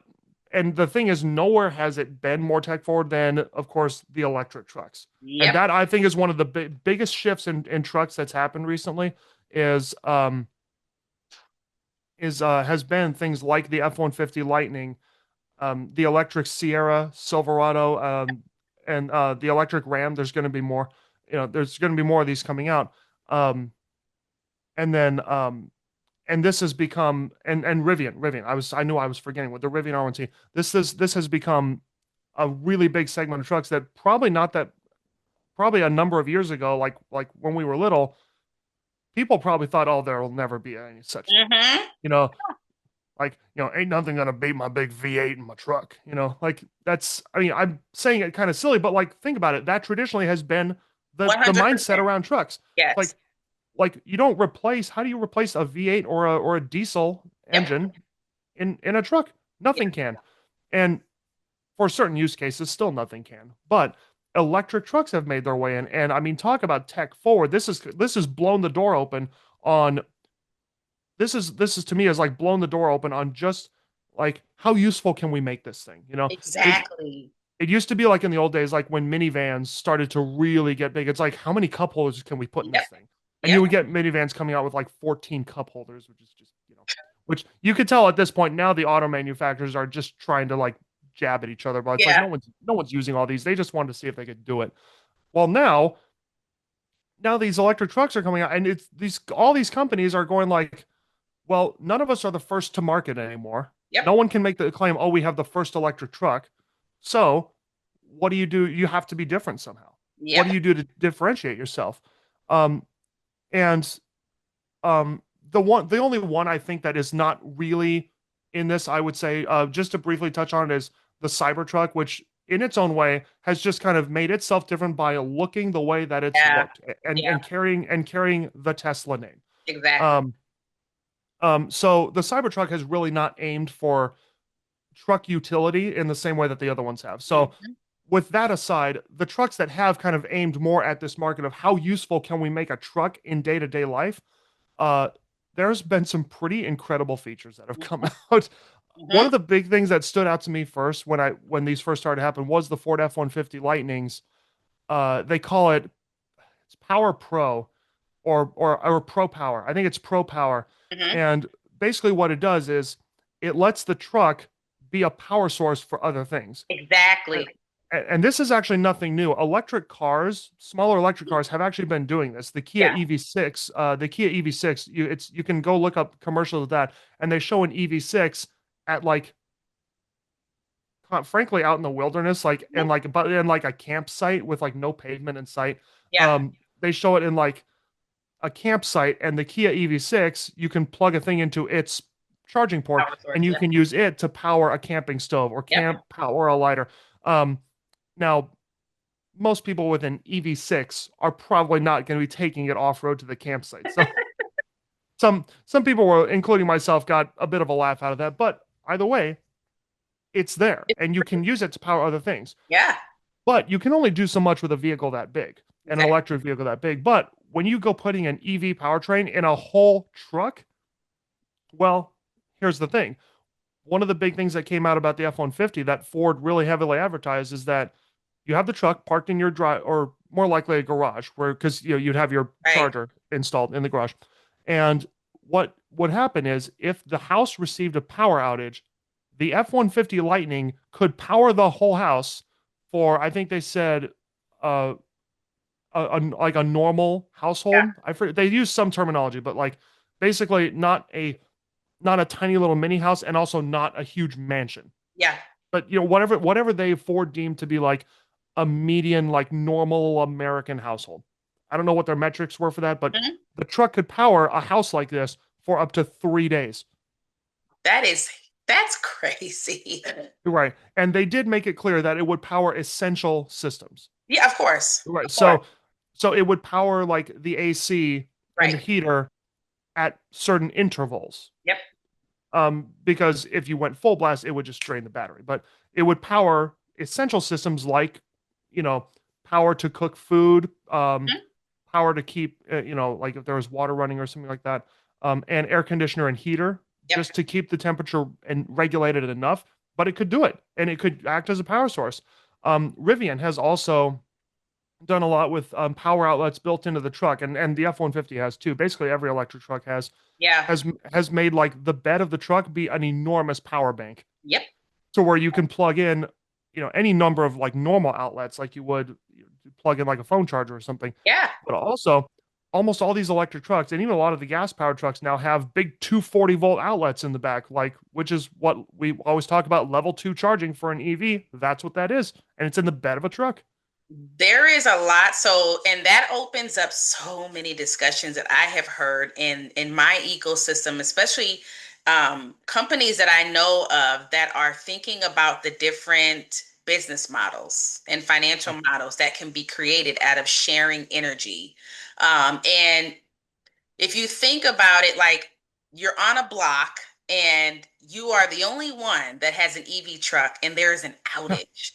and the thing is, nowhere has it been more tech forward than, of course, the electric trucks. And Yep. that, I think, is one of the biggest shifts in trucks that's happened recently. Is has been things like the F-150 Lightning, the electric Sierra, Silverado, and the electric Ram. There's going to be more. There's going to be more of these coming out. Um, and then and this has become, and Rivian. I knew I was forgetting with the Rivian R1T. This has become a really big segment of trucks that probably a number of years ago, like when we were little, people probably thought, oh, there will never be any such thing. Mm-hmm. You know, ain't nothing gonna beat my big V8 in my truck. Like that's, I mean, I'm saying it kind of silly, but like think about it. That traditionally has been the mindset 100%. around trucks. Yes. Like you don't replace, how do you replace a V8 or a diesel Yep. engine in a truck? Nothing can. And for certain use cases, still nothing can. But electric trucks have made their way in. And I mean, talk about tech forward. This has blown the door open on this is to me is like blown the door open on just like how useful can we make this thing? Exactly. It used to be like in the old days, like when minivans started to really get big. It's like, how many cup holders can we put in Yep. this thing? And Yep. you would get minivans coming out with like 14 cup holders, which is just, which you could tell at this point now the auto manufacturers are just trying to like jab at each other. But it's like Yeah. no one's using all these. They just wanted to see if they could do it. Well, now these electric trucks are coming out, and it's all these companies are going like, well, none of us are the first to market anymore. Yep. No one can make the claim, oh, we have the first electric truck. So what do? You have to be different somehow. Yep. What do you do to differentiate yourself? Um, and the only one I think that is not really in this, I would say, just to briefly touch on it, is the Cybertruck, which in its own way has just kind of made itself different by looking the way that it's Yeah. looked, and Yeah. carrying the Tesla name. Exactly. So the Cybertruck has really not aimed for truck utility in the same way that the other ones have. So Mhm. with that aside, the trucks that have kind of aimed more at this market of how useful can we make a truck in day-to-day life, uh, there's been some pretty incredible features that have come out. One Mhm. of the big things that stood out to me first when these first started to happen was the Ford F-150 Lightnings. They call it's Power Pro or Pro Power. I think it's Pro Power. Mhm. And basically what it does is it lets the truck be a power source for other things. Exactly. And this is actually nothing new. Smaller electric cars have actually been doing this. The Kia Yeah. EV6, you can go look up commercials of that, and they show an EV6 at like, frankly, out in the wilderness, like in like a campsite with like no pavement in sight. Yeah. They show it in like a campsite, and the Kia EV6, you can plug a thing into its charging port, Power source. and you Yep. can use it to power a camping stove or Yep. power a lighter. Now, most people with an EV6 are probably not going to be taking it off road to the campsite. So some people were, including myself, got a bit of a laugh out of that. But either way, it's there, and you can use it to power other things. Yeah. But you can only do so much with a vehicle that big, an Exactly. electric vehicle that big. But when you go putting an EV powertrain in a whole truck, well, here's the thing. One of the big things that came out about the F-150 that Ford really heavily advertised is that you have the truck parked in your drive, or more likely a garage, where because you'd have your Right. charger installed in the garage. And what would happen is if the house received a power outage, the F-150 Lightning could power the whole house for, I think they said, uh, like a normal Yeah. household. I forget, they use some terminology, but like basically not a tiny little mini house, and also not a huge mansion. Yeah. But whatever they Ford deemed to be like a median, like normal American household. I don't know what their metrics were for that, but Mhm. the truck could power a house like this for up to 3 days. That is, that's crazy. Right. And they did make it clear that it would power essential systems. Yeah, of course. Right. Of course. So it would power like the AC and the Right. heater at certain intervals. Yep. Because if you went full blast, it would just drain the battery. But it would power essential systems like, you know, power to cook food, Mhm. power to keep, like if there was water running or something like that, and air conditioner and heater, Yep. just to keep the temperature and regulated enough. But it could do it, and it could act as a power source. Rivian has also done a lot with power outlets built into the truck, and the F-150 has too. Basically, every electric truck Yeah. has made like the bed of the truck be an enormous power bank, Yep. to where you can plug in, any number of like normal outlets, like you would plug in like a phone charger or something. Yeah. But also, almost all these electric trucks, and even a lot of the gas powered trucks now, have big 240-volt outlets in the back, like, which is what we always talk about, level 2 charging for an EV. That's what that is, and it's in the bed of a truck. There is a lot. So, and that opens up so many discussions that I have heard in my ecosystem, especially companies that I know of that are thinking about the different business models and financial models that can be created out of sharing energy. And if you think about it, like you're on a block and you are the only one that has an EV truck and there is an outage,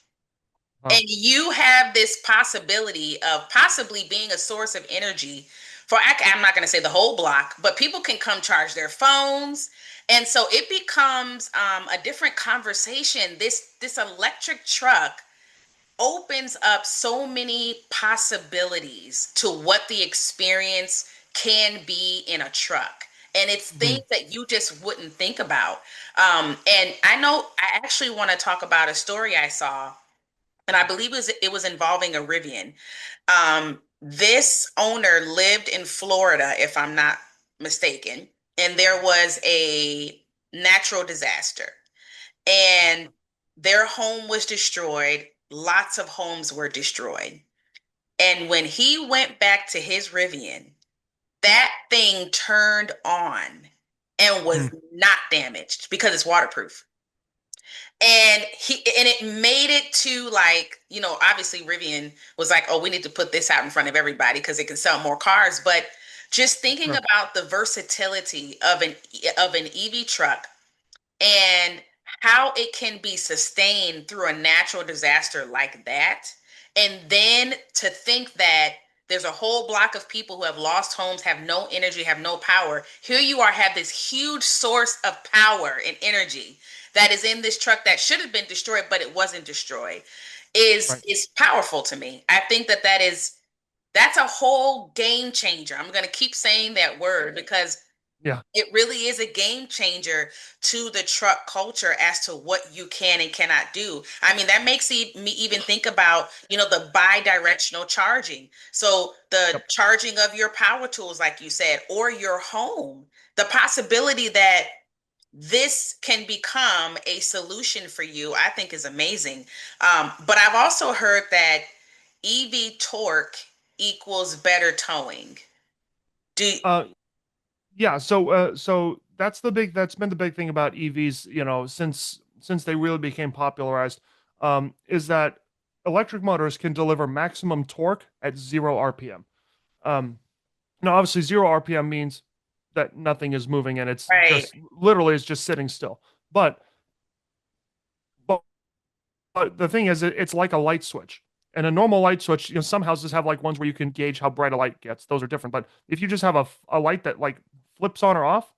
Huh. and you have this possibility of possibly being a source of energy for, I'm not going to say the whole block, but people can come charge their phones. And so it becomes a different conversation. This electric truck opens up so many possibilities to what the experience can be in a truck. And it's things Mhm. that you just wouldn't think about. And I know I actually want to talk about a story I saw, and I believe it was involving a Rivian. This owner lived in Florida, if I'm not mistaken, and there was a natural disaster, and their home was destroyed. Lots of homes were destroyed. And when he went back to his Rivian, that thing turned on and was Mhm. not damaged because it's waterproof. And it made it to, like, obviously Rivian was like, oh, we need to put this out in front of everybody because it can sell more cars. But just thinking Sure. about the versatility of an EV truck and how it can be sustained through a natural disaster like that. And then to think that there's a whole block of people who have lost homes, have no energy, have no power. Here you are, have this huge source of power and energy that is in this truck that should have been destroyed, but it wasn't destroyed, is Right. is powerful to me. I think that's a whole game changer. I'm going to keep saying that word because Yeah. it really is a game changer to the truck culture as to what you can and cannot do. I mean, that makes me even think about, the bi-directional charging. So the Yep. charging of your power tools, like you said, or your home, the possibility that this can become a solution for you, I think is amazing. But I've also heard that EV torque equals better towing. Do Uh, yeah. So that's been the big thing about EVs, since they really became popularized, is that electric motors can deliver maximum torque at 0 RPM. Um, Now, obviously, 0 RPM means that nothing is moving, and it's right, just literally it's just sitting still. But but, but the thing is, it's like a light switch. And a normal light switch, some houses have like ones where you can gauge how bright a light gets. Those are different. But if you just have a light that like flips on or off,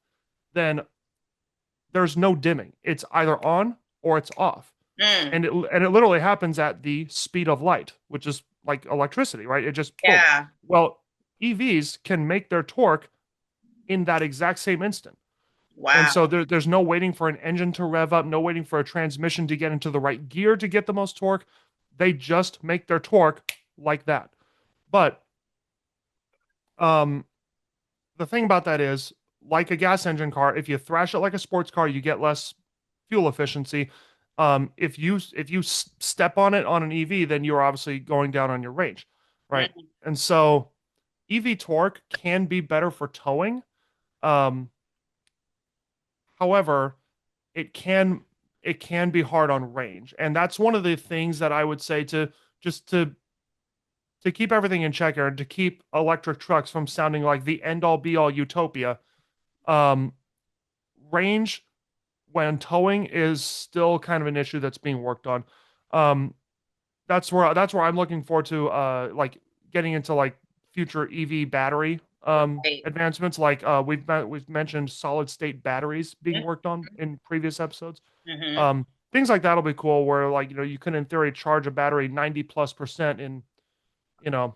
then there's no dimming. It's either on or it's off. Mm. And it literally happens at the speed of light, which is like electricity, right? It just boom. Yeah. Well, EVs can make their torque in that exact same instant. And Wow. so there's no waiting for an engine to rev up, no waiting for a transmission to get into the right gear to get the most torque. They just make their torque like that. But um, the thing about that is, like a gas engine car, if you thrash it like a sports car, you get less fuel efficiency. If you step on it on an EV, then you're obviously going down on your range, right? Mm. And so EV torque can be better for towing. Um, However, it can it can be hard on range, and that's one of the things that I would say to just to keep everything in check here and to keep electric trucks from sounding like the end all be all utopia. Um, Range when towing is still kind of an issue that's being worked on. Um, that's where I'm looking forward to like getting into like future EV battery Right. advancements. Like we've mentioned solid state batteries being worked on in previous episodes. Mm-hmm. Um, Things like that'll be cool where like you can in theory charge a battery 90+% in you know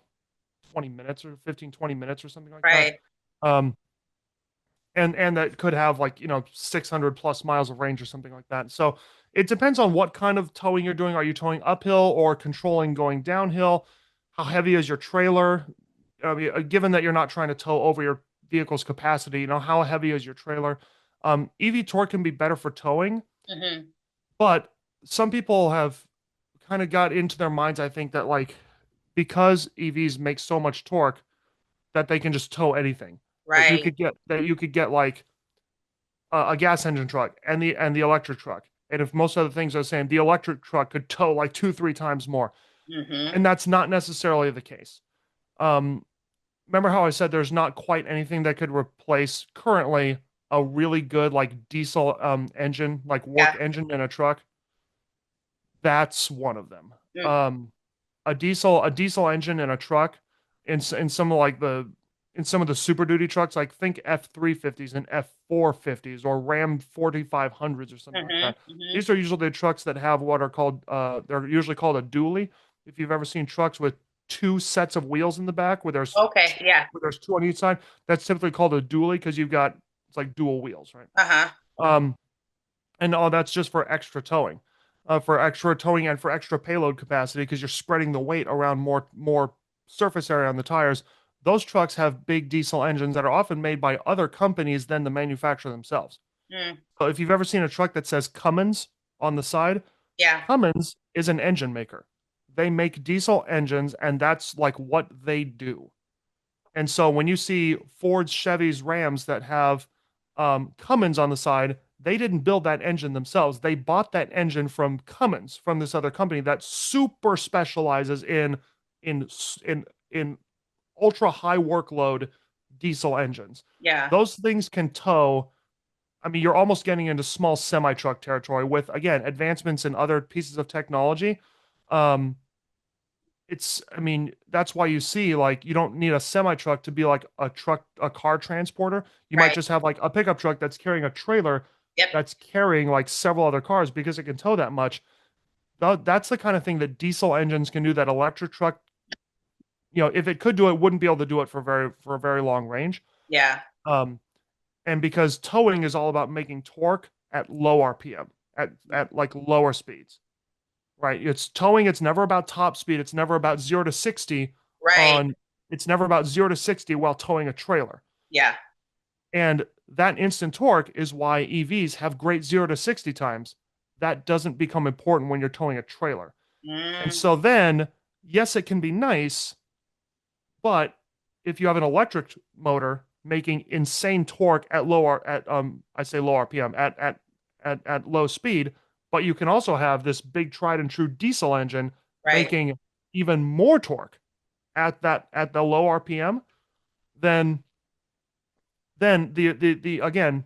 20 minutes or 15-20 minutes or something like that. Right. Um, and that could have like 600 plus miles of range or something like that. So it depends on what kind of towing you're doing. Are you towing uphill or controlling going downhill? How heavy is your trailer? Given that you're not trying to tow over your vehicle's capacity, how heavy is your trailer? EV torque can be better for towing, Mm-hmm. but some people have kind of got into their minds, I think, that like because EVs make so much torque that they can just tow anything. Right. That you could get like a gas engine truck and the electric truck. And if most other things are the same, the electric truck could tow like 2-3 times more. Mm-hmm. And that's not necessarily the case. Um, Remember how I said there's not quite anything that could replace currently a really good like diesel engine, like work Yeah. engine in a truck? That's one of them. Mm. A diesel engine in a truck in some of like the in some of the Super Duty trucks, like think F350s and F450s or Ram 4500s or something like Mm-hmm. that. Mm-hmm. These are usually the trucks that have what are called they're usually called a dually. If you've ever seen trucks with two sets of wheels in the back Okay. Yeah. where there's two on each side, that's typically called a dually because you've got it's like dual wheels, right? Uh-huh. Um, and all that's just for extra towing, and for extra payload capacity because you're spreading the weight around more surface area on the tires. Those trucks have big diesel engines that are often made by other companies than the manufacturer themselves. Mm. So if you've ever seen a truck that says Cummins on the side, Yeah. Cummins is an engine maker. They make diesel engines, and that's like what they do. And so when you see Fords, Chevys, Rams that have Cummins on the side, they didn't build that engine themselves. They bought that engine from Cummins, from this other company that super specializes in in ultra high workload diesel engines. Yeah. Those things can tow. I mean, you're almost getting into small semi truck territory with again advancements in other pieces of technology. Um, I mean, that's why you see like you don't need a semi truck to be like a car transporter. You might Right. just have like a pickup truck that's carrying a trailer Yep. that's carrying like several other cars because it can tow that much. That's the kind of thing that diesel engines can do that electric truck, if it could do it, wouldn't be able to do it for a very long range. Yeah. Um, and because towing is all about making torque at low RPM, at like lower speeds. Right. It's towing. It's never about top speed. It's never about 0 to 60 Right. on, it's never about 0 to 60 while towing a trailer. Yeah. And that instant torque is why EVs have great 0 to 60 times. That doesn't become important when you're towing a trailer. And Mm. so then, yes, it can be nice, but if you have an electric motor making insane torque at I say low RPM at low speed, but you can also have this big tried and true diesel engine Right. making even more torque at the low RPM, then the again,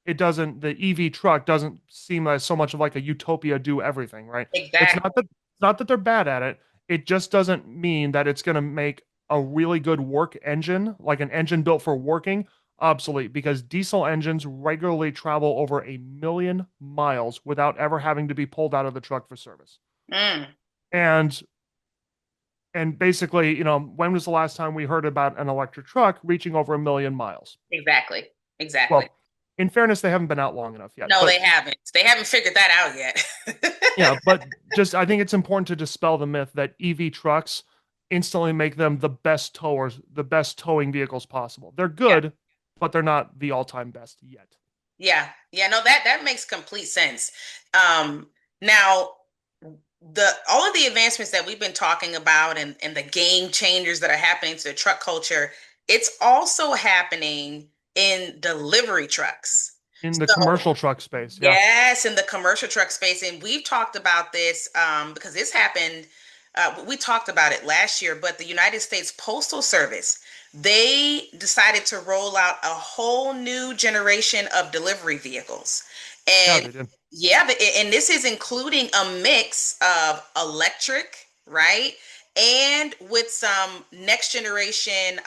it doesn't the EV truck doesn't seem as so much of like a utopia do everything, right? Exactly. It's not that they're bad at it. It just doesn't mean that it's going to make a really good work engine, like an engine built for working obsolete because diesel engines regularly travel over 1 million miles without ever having to be pulled out of the truck for service. Mm, And basically, when was the last time we heard about an electric truck reaching over 1 million miles? exactly. Exactly. Well, in fairness, they haven't been out long enough yet. No, But they haven't. They haven't figured that out yet. yeah, but just I think it's important to dispel the myth that EV trucks instantly make them the best towers, the best towing vehicles possible. They're Yeah. good, but they're not the all-time best yet. Yeah. Yeah. No, that makes complete sense. Now all of the advancements that we've been talking about and the game changers that are happening to the truck culture, it's also happening in delivery trucks. In the So commercial truck space, yeah. yes, in the commercial truck space. And we've talked about this because this happened. We talked about it last year, but the United States Postal Service, they decided to roll out a whole new generation of delivery vehicles. Yeah, And they did. yeah, and this is including a mix of electric, right? And with some next generation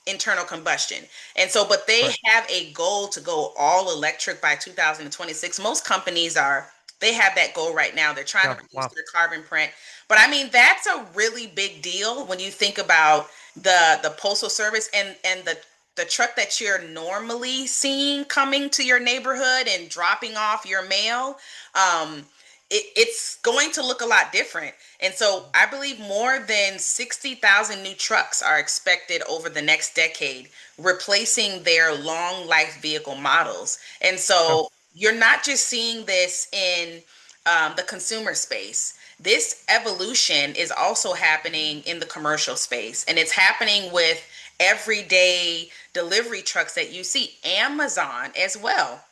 internal combustion. And so, but they Right. have a goal to go all electric by 2026. Most companies they have that goal right now. They're trying Yeah, to reduce wow. their carbon print. But I mean, that's a really big deal when you think about the postal service and the truck that you're normally seeing coming to your neighborhood and dropping off your mail. Um, it's going to look a lot different. And so I believe more than 60,000 new trucks are expected over the next decade, replacing their long life vehicle models. And Yeah. so you're not just seeing this in the consumer space. This evolution is also happening in the commercial space, and it's happening with everyday delivery trucks that you see. Amazon as well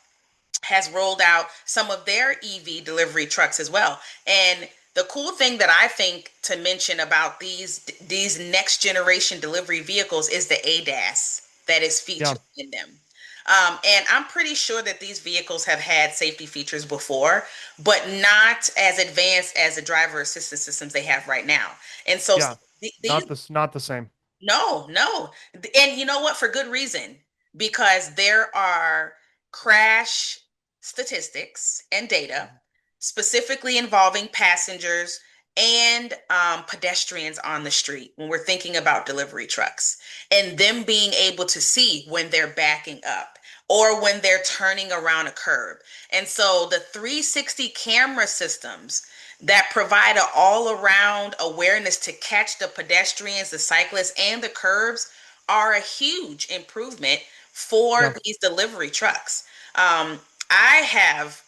has rolled out some of their EV delivery trucks as well. And the cool thing that I think to mention about these next generation delivery vehicles is the ADAS that is Yeah. featured in them. And I'm pretty sure that these vehicles have had safety features before, but not as advanced as the driver assistance systems they have right now. And so Yeah. these Not the same. no, no. And you know what? For good reason. Because there are crash statistics and data specifically involving passengers and pedestrians on the street when we're thinking about delivery trucks and them being able to see when they're backing up or when they're turning around a curb. And so the 360 camera systems that provide an all around awareness to catch the pedestrians, the cyclists, and the curbs are a huge improvement for Yeah. these delivery trucks. I have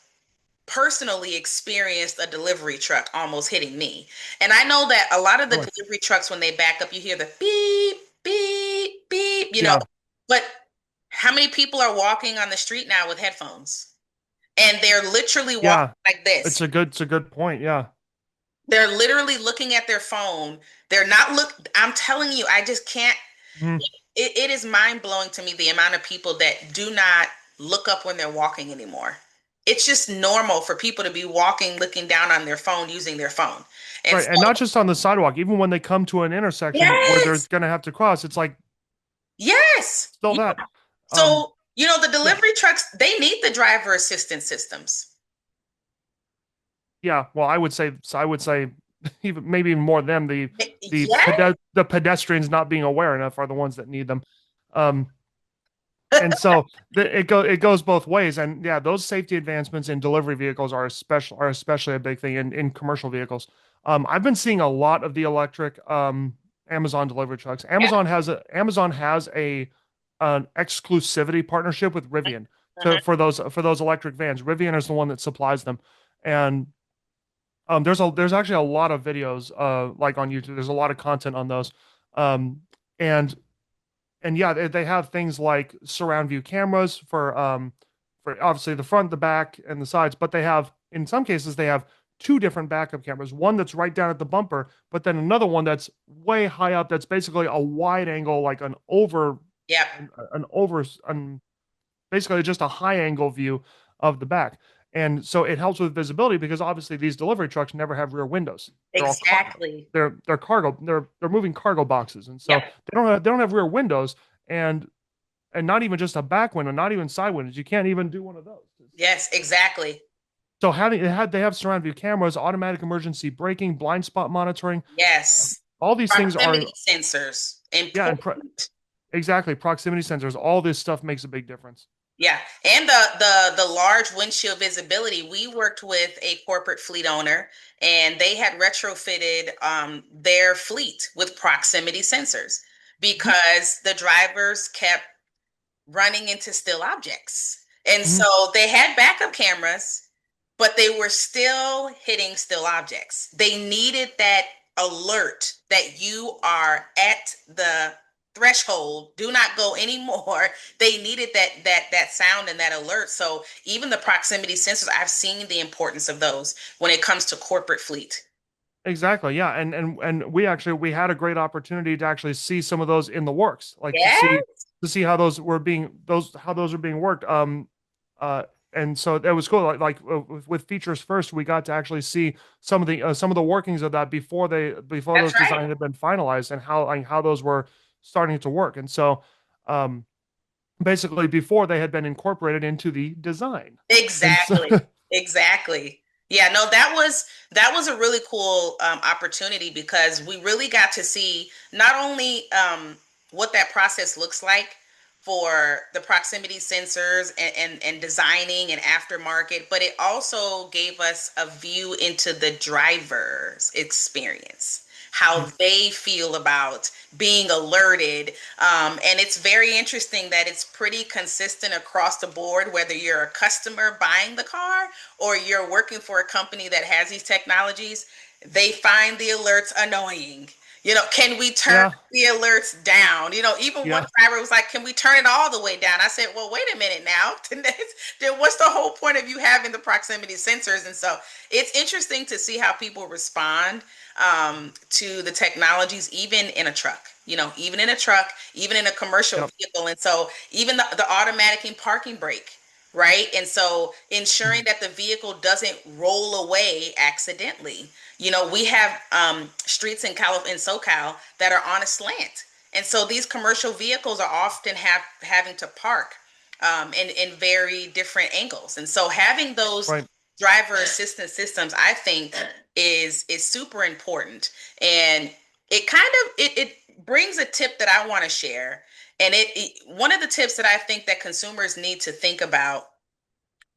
personally experienced a delivery truck almost hitting me. And I know that a lot of the Really. delivery trucks, when they back up, you hear the beep, beep, beep, Yeah. but how many people are walking on the street now with headphones? And they're literally walking Yeah. like this. It's a good point. Yeah. They're literally looking at their phone. They're not I'm telling you, I just can't. Mhm. It is mind blowing to me the amount of people that do not look up when they're walking anymore. It's just normal for people to be walking, looking down on their phone, using their phone. And Right. so, And not just on the sidewalk, even when they come to an intersection where they're yes, gonna have to cross, it's like yes. still Yeah. that. Um, So, the yeah. delivery trucks, they need the driver assistance systems. Yeah. Well, I would say even maybe even more than them, Yes. the pedestrians not being aware enough are the ones that need them. Um, and so it goes both ways. And yeah, those safety advancements in delivery vehicles are especially a big thing in commercial vehicles. I've been seeing a lot of the electric Amazon delivery trucks. Amazon has a an exclusivity partnership with Rivian Mhm. for those electric vans. Rivian is the one that supplies them, and there's actually a lot of videos like on YouTube. There's a lot of content on those, um, and yeah, they have things like surround view cameras for obviously the front, the back, and the sides. But they have in some cases they have two different backup cameras. One that's right down at the bumper, but then another one that's way high up. That's basically a wide angle, like Yep. an over an basically just a high angle view of the back. And so it helps with visibility because obviously these delivery trucks never have rear windows. They're all cargo. Exactly. They're cargo. They're moving cargo boxes, and so Yep. they don't have rear windows. And and not even just a back window, not even side windows. You can't even do one of those. Yes, exactly. So they have surround view cameras, automatic emergency braking, blind spot monitoring. Yes. All these things are, Proximity sensors, yeah, important. exactly, proximity sensors. All this stuff makes a big difference. Yeah, and the large windshield visibility. We worked with a corporate fleet owner, and they had retrofitted their fleet with proximity sensors because the drivers kept running into still objects. And Mm-hmm. so they had backup cameras, but they were still hitting still objects. They needed that alert that you are at the threshold, do not go anymore. They needed that sound and that alert. So even the proximity sensors, I've seen the importance of those when it comes to corporate fleet. Exactly. Yeah. And we had a great opportunity to actually see some of those in the works, like Yeah. to see how how those are being worked. Uh, and so that was cool. With features first, we got to actually see some of the workings of that before That's those right. designs had been finalized and how those were starting to work. And so, um, basically before they had been incorporated into the design. And so, Exactly. Exactly. Yeah, no, that was a really cool opportunity because we really got to see not only what that process looks like for the proximity sensors and designing and aftermarket, but it also gave us a view into the driver's experience, how they feel about being alerted. And it's very interesting that it's pretty consistent across the board, whether you're a customer buying the car or you're working for a company that has these technologies. They find the alerts annoying. Can we turn yeah, the alerts down? Even one yeah, driver was like, can we turn it all the way down? I said, well, wait a minute now. Then what's the whole point of you having the proximity sensors? And so it's interesting to see how people respond to the technologies, even in a truck, even in a commercial yep. vehicle. And so even the automatic and parking brake, right? And so ensuring that the vehicle doesn't roll away accidentally. We have streets in SoCal that are on a slant. And so these commercial vehicles are often having to park in very different angles. And so having those Right. driver assistance systems, I think, is super important. And it brings a tip that I want to share. And one of the tips that I think that consumers need to think about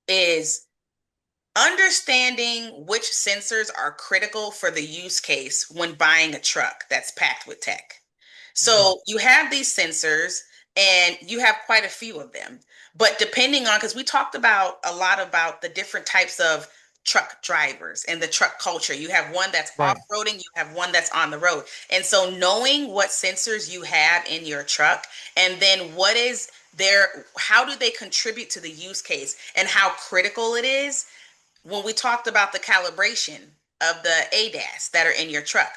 is understanding which sensors are critical for the use case when buying a truck that's packed with tech. Mhm. So you have these sensors and you have quite a few of them. But depending on, because we talked about a lot about the different types of truck drivers and the truck culture. You have one that's Right. off-roading, you have one that's on the road. And so knowing what sensors you have in your truck and then how do they contribute to the use case and how critical it is when we talked about the calibration of the ADAS that are in your truck.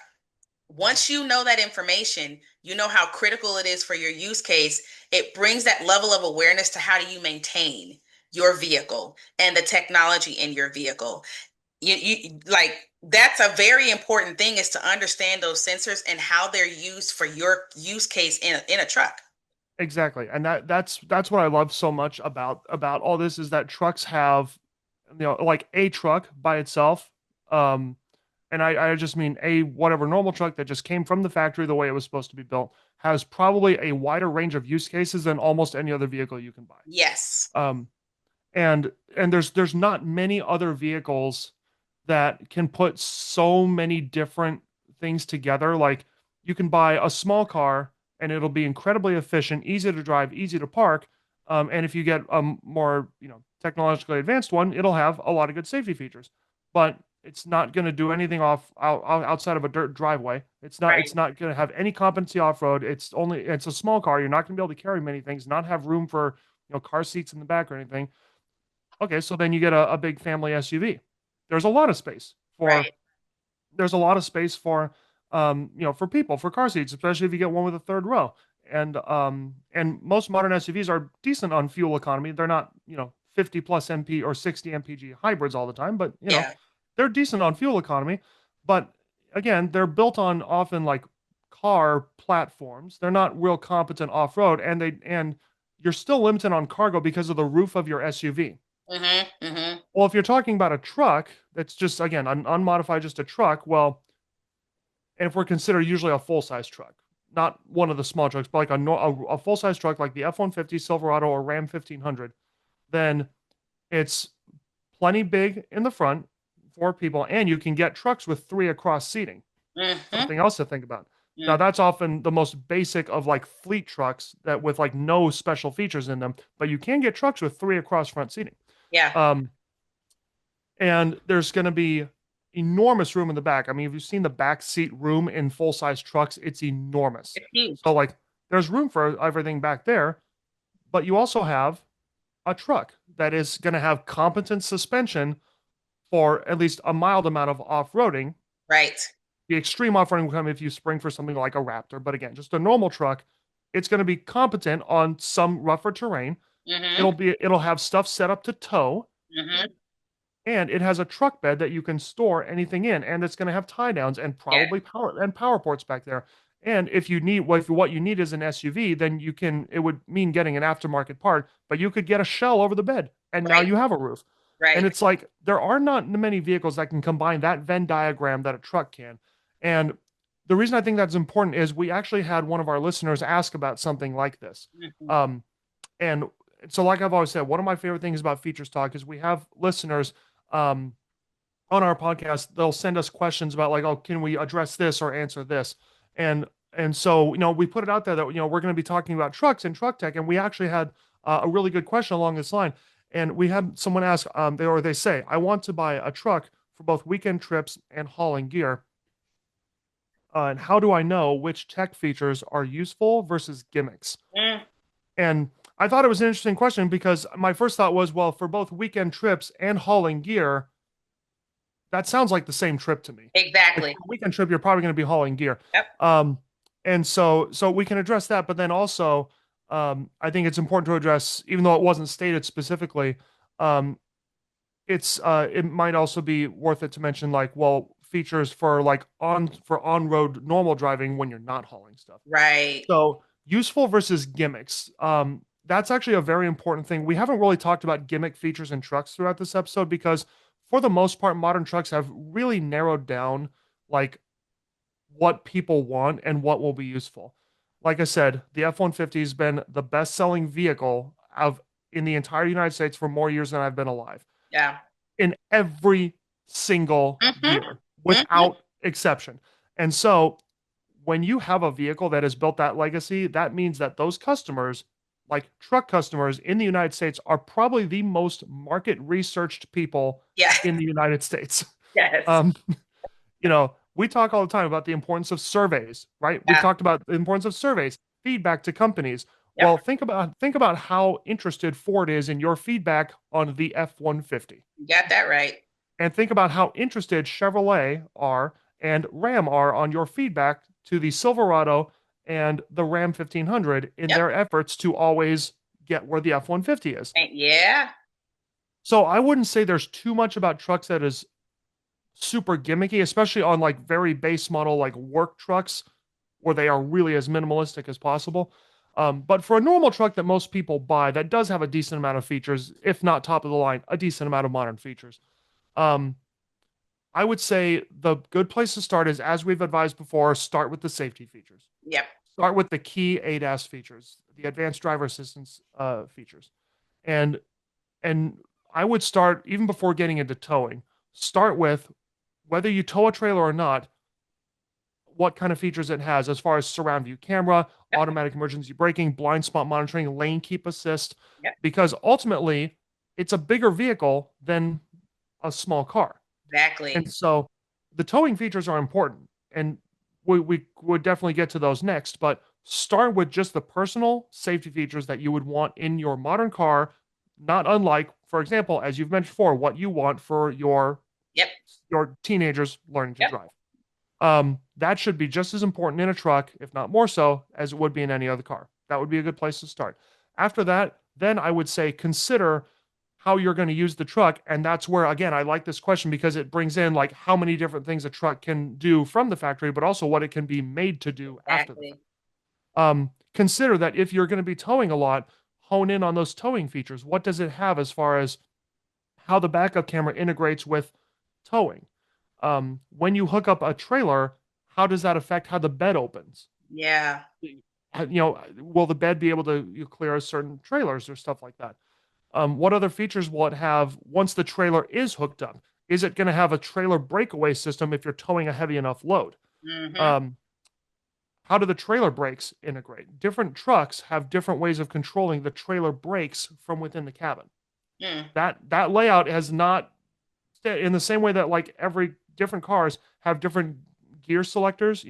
Once you know that information, you know how critical it is for your use case. It brings that level of awareness to how do you maintain your vehicle and the technology in your vehicle. You like that's a very important thing is to understand those sensors and how they're used for your use case in a truck. Exactly. And that's what I love so much about all this is that trucks have, like a truck by itself. Um, and I just mean a whatever normal truck that just came from the factory the way it was supposed to be built has probably a wider range of use cases than almost any other vehicle you can buy. Yes. Um, and there's not many other vehicles that can put so many different things together. Like you can buy a small car and it'll be incredibly efficient, easy to drive, easy to park. And if you get a more, technologically advanced one, it'll have a lot of good safety features. But it's not going to do anything outside of a dirt driveway. Right. It's not going to have any competency off road. It's a small car. You're not going to be able to carry many things, not have room for car seats in the back or anything. Okay, so then you get a big family SUV. There's a lot of space for Right. there's a lot of space for for people for car seats, especially if you get one with a third row. And most modern SUVs are decent on fuel economy. They're not 50 plus MP or 60 mpg hybrids all the time, but Yeah. they're decent on fuel economy. But again, they're built on often like car platforms. They're not real competent off road, and you're still limited on cargo because of the roof of your SUV. Mm-hmm. Well, if you're talking about a truck that's just, again, unmodified, just a truck, well, and if we're considered usually a full-size truck, not one of the small trucks, but like a full-size truck like the F-150, Silverado, or Ram 1500, then it's plenty big in the front for people, and you can get trucks with 3 across seating. Something else to think about. Now, that's often the most basic of like fleet trucks that with like no special features in them, but you can get trucks with 3 across front seating. Yeah. And there's going to be enormous room in the back. I mean, if you've seen the back seat room in full-size trucks, it's enormous. It's huge. So like there's room for everything back there, but you also have a truck that is going to have competent suspension for at least a mild amount of off-roading. Right. The extreme off-roading will come if you spring for something like a Raptor, but again, just a normal truck, it's going to be competent on some rougher terrain. It'll have stuff set up to tow. And it has a truck bed that you can store anything in, and it's going to have tie downs and probably power ports back there. And if you need what you need is an SUV, then it would mean getting an aftermarket part, but you could get a shell over the bed, and now you have a roof. Right. And it's like there are not many vehicles that can combine that Venn diagram that a truck can. And the reason I think that's important is we actually had one of our listeners ask about something like this. And so, like I've always said, one of my favorite things about Features Talk is we have listeners on our podcast. They'll send us questions about like, oh, can we address this or answer this? And so, we put it out there that, we're going to be talking about trucks and truck tech. And we actually had a really good question along this line. And we had someone ask, they say, I want to buy a truck for both weekend trips and hauling gear. And how do I know which tech features are useful versus gimmicks? And I thought it was an interesting question because my first thought was, well, for both weekend trips and hauling gear, that sounds like the same trip to me. Exactly. Weekend trip, you're probably going to be hauling gear. Yep. And so we can address that, but then also, I think it's important to address, even though it wasn't stated specifically, it might also be worth it to mention, like, well, features for like on-road normal driving when you're not hauling stuff. Right. So useful versus gimmicks. That's actually a very important thing. We haven't really talked about gimmick features in trucks throughout this episode because for the most part, modern trucks have really narrowed down like what people want and what will be useful. Like I said, the F-150 has been the best-selling vehicle in the entire United States for more years than I've been alive. Yeah. In every single year, without exception. And so when you have a vehicle that has built that legacy, that means that those customers, like truck customers in the United States, are probably the most market researched people in the United States. Yes. We talk all the time about the importance of surveys, right? We've talked about the importance of surveys, feedback to companies. Yep. Well, think about how interested Ford is in your feedback on the F-150. You got that right. And think about how interested Chevrolet are and Ram are on your feedback to the Silverado and the Ram 1500 in their efforts to always get where the F-150 is. Yeah. So I wouldn't say there's too much about trucks that is super gimmicky, especially on like very base model, like work trucks where they are really as minimalistic as possible. But for a normal truck that most people buy, that does have a decent amount of features, if not top of the line, a decent amount of modern features. I would say the good place to start is, as we've advised before, start with the safety features. Yep. Start with the key ADAS features, the advanced driver assistance features. And I would start, even before getting into towing, start with whether you tow a trailer or not, what kind of features it has as far as surround view camera, automatic emergency braking, blind spot monitoring, lane keep assist, because ultimately it's a bigger vehicle than a small car. Exactly. And so the towing features are important, and we would definitely get to those next, but start with just the personal safety features that you would want in your modern car, not unlike, for example, as you've mentioned before, what you want for your teenagers learning to drive. That should be just as important in a truck, if not more so, as it would be in any other car. That would be a good place to start. After that, then I would say consider how you're going to use the truck. And that's where, again, I like this question because it brings in like how many different things a truck can do from the factory, but also what it can be made to do after that. Consider that if you're going to be towing a lot, hone in on those towing features. What does it have as far as how the backup camera integrates with towing? When you hook up a trailer, how does that affect how the bed opens? Yeah. Will the bed be able to clear certain trailers or stuff like that? What other features will it have once the trailer is hooked up? Is it going to have a trailer breakaway system if you're towing a heavy enough load? Mm-hmm. How do the trailer brakes integrate? Different trucks have different ways of controlling the trailer brakes from within the cabin. Mm. That layout has not, in the same way that like every different cars have different gear selectors.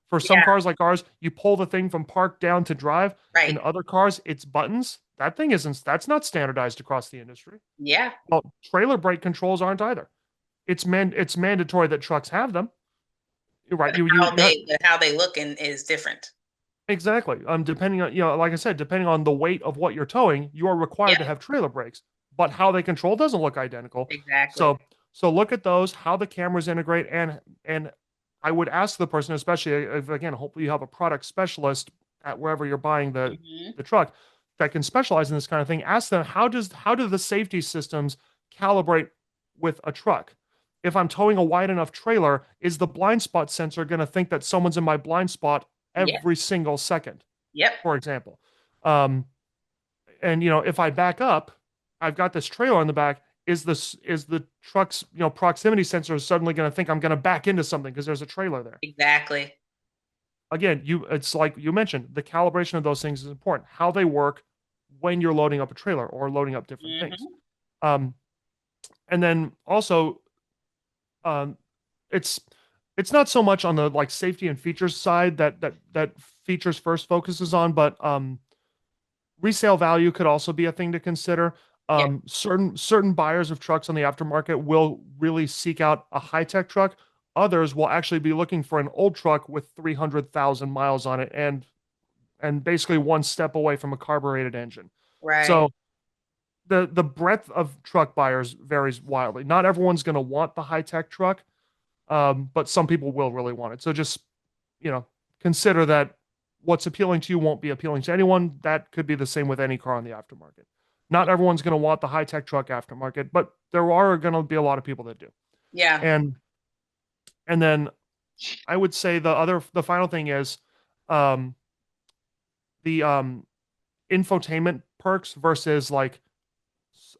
For some Yeah. cars like ours, you pull the thing from park down to drive. Right. In other cars, it's buttons. That's not standardized across the industry. Yeah. Well, trailer brake controls aren't either. It's mandatory that trucks have them. Right. How they look is different. Exactly. Depending on, like I said, depending on the weight of what you're towing, you are required to Yeah. have trailer brakes, but how they control doesn't look identical. Exactly. So look at those, how the cameras integrate, and I would ask the person, especially if, again, hopefully you have a product specialist at wherever you're buying the truck that can specialize in this kind of thing. Ask them, how do the safety systems calibrate with a truck? If I'm towing a wide enough trailer, is the blind spot sensor going to think that someone's in my blind spot every single second? Yep. For example. And if I back up, I've got this trailer on the back. Is the truck's proximity sensor suddenly going to think I'm going to back into something because there's a trailer there? Exactly. Again, it's like you mentioned, the calibration of those things is important. How they work when you're loading up a trailer or loading up different things. And then also, it's not so much on the like safety and features side that features first focuses on, but resale value could also be a thing to consider. Certain buyers of trucks on the aftermarket will really seek out a high-tech truck. Others will actually be looking for an old truck with 300,000 miles on it and basically one step away from a carbureted engine. Right. So the breadth of truck buyers varies wildly. Not everyone's going to want the high-tech truck, but some people will really want it. So just, consider that what's appealing to you won't be appealing to anyone. That could be the same with any car on the aftermarket. Not everyone's going to want the high-tech truck aftermarket, but there are going to be a lot of people that do. Yeah. And then I would say the final thing is the infotainment perks versus like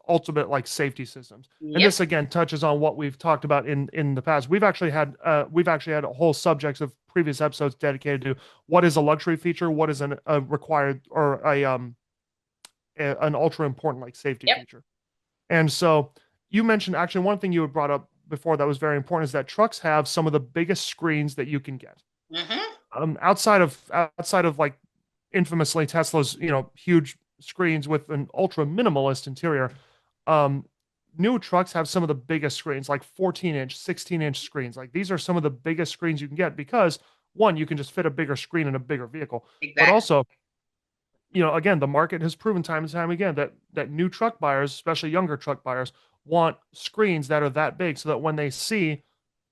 ultimate like safety systems. And this again touches on what we've talked about in the past. We've actually had a whole subjects of previous episodes dedicated to what is a luxury feature, what is a required or an ultra important like safety feature. And so you mentioned actually one thing you had brought up before that was very important is that trucks have some of the biggest screens that you can get. Outside of like infamously Tesla's huge screens with an ultra minimalist interior, new trucks have some of the biggest screens, like 14-inch, 16-inch screens. Like these are some of the biggest screens you can get because one, you can just fit a bigger screen in a bigger vehicle. Exactly. But also, again, the market has proven time and time again that new truck buyers, especially younger truck buyers, want screens that are that big so that when they see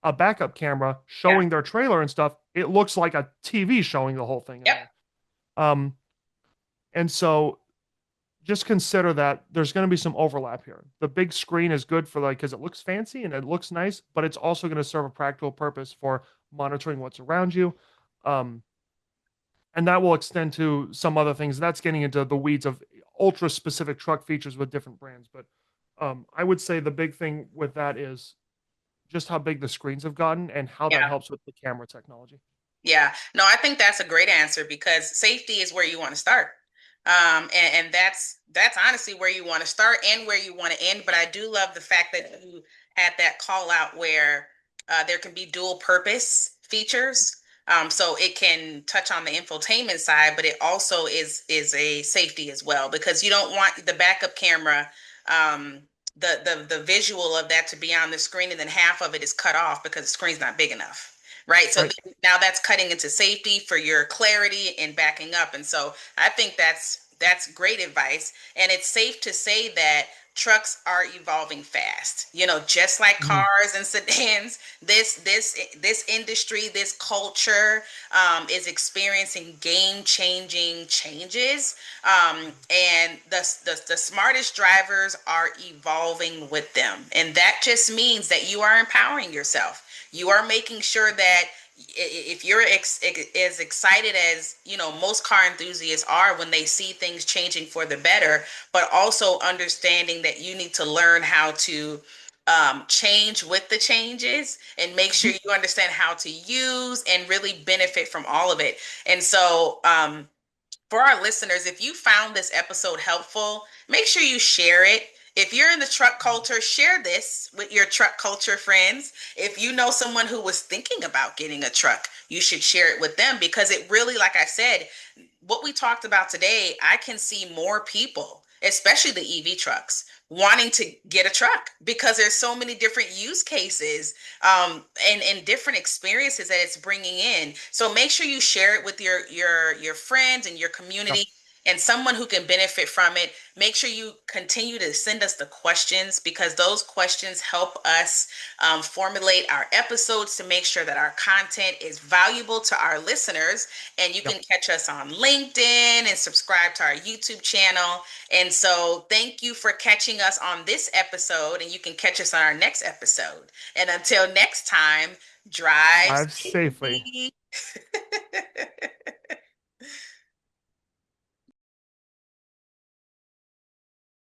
a backup camera showing their trailer and stuff, it looks like a TV showing the whole thing. And so just consider that there's going to be some overlap here. The big screen is good for because it looks fancy and it looks nice, but it's also going to serve a practical purpose for monitoring what's around you. And that will extend to some other things. That's getting into the weeds of ultra specific truck features with different brands. But I would say the big thing with that is just how big the screens have gotten and how that helps with the camera technology. Yeah, no, I think that's a great answer because safety is where you want to start. And that's honestly where you want to start and where you want to end. But I do love the fact that you had that call out where there can be dual purpose features. So it can touch on the infotainment side, but it also is a safety as well, because you don't want the backup camera, the visual of that to be on the screen and then half of it is cut off because the screen's not big enough. Right. So now that's cutting into safety for your clarity and backing up. And so I think that's great advice. And it's safe to say that trucks are evolving fast. Just like cars and sedans, this industry, this culture is experiencing game-changing changes. And the smartest drivers are evolving with them. And that just means that you are empowering yourself. You are making sure that if you're as excited as most car enthusiasts are when they see things changing for the better, but also understanding that you need to learn how to change with the changes and make sure you understand how to use and really benefit from all of it. And so for our listeners, if you found this episode helpful, make sure you share it. If you're in the truck culture, share this with your truck culture friends. If you know someone who was thinking about getting a truck, you should share it with them, because it really, like I said, what we talked about today, I can see more people, especially the EV trucks, wanting to get a truck because there's so many different use cases and different experiences that it's bringing in. So make sure you share it with your friends and your community and someone who can benefit from it. Make sure you continue to send us the questions, because those questions help us formulate our episodes to make sure that our content is valuable to our listeners. And you can catch us on LinkedIn and subscribe to our YouTube channel. And so thank you for catching us on this episode, and you can catch us on our next episode. And until next time, drive Drive safely. safely.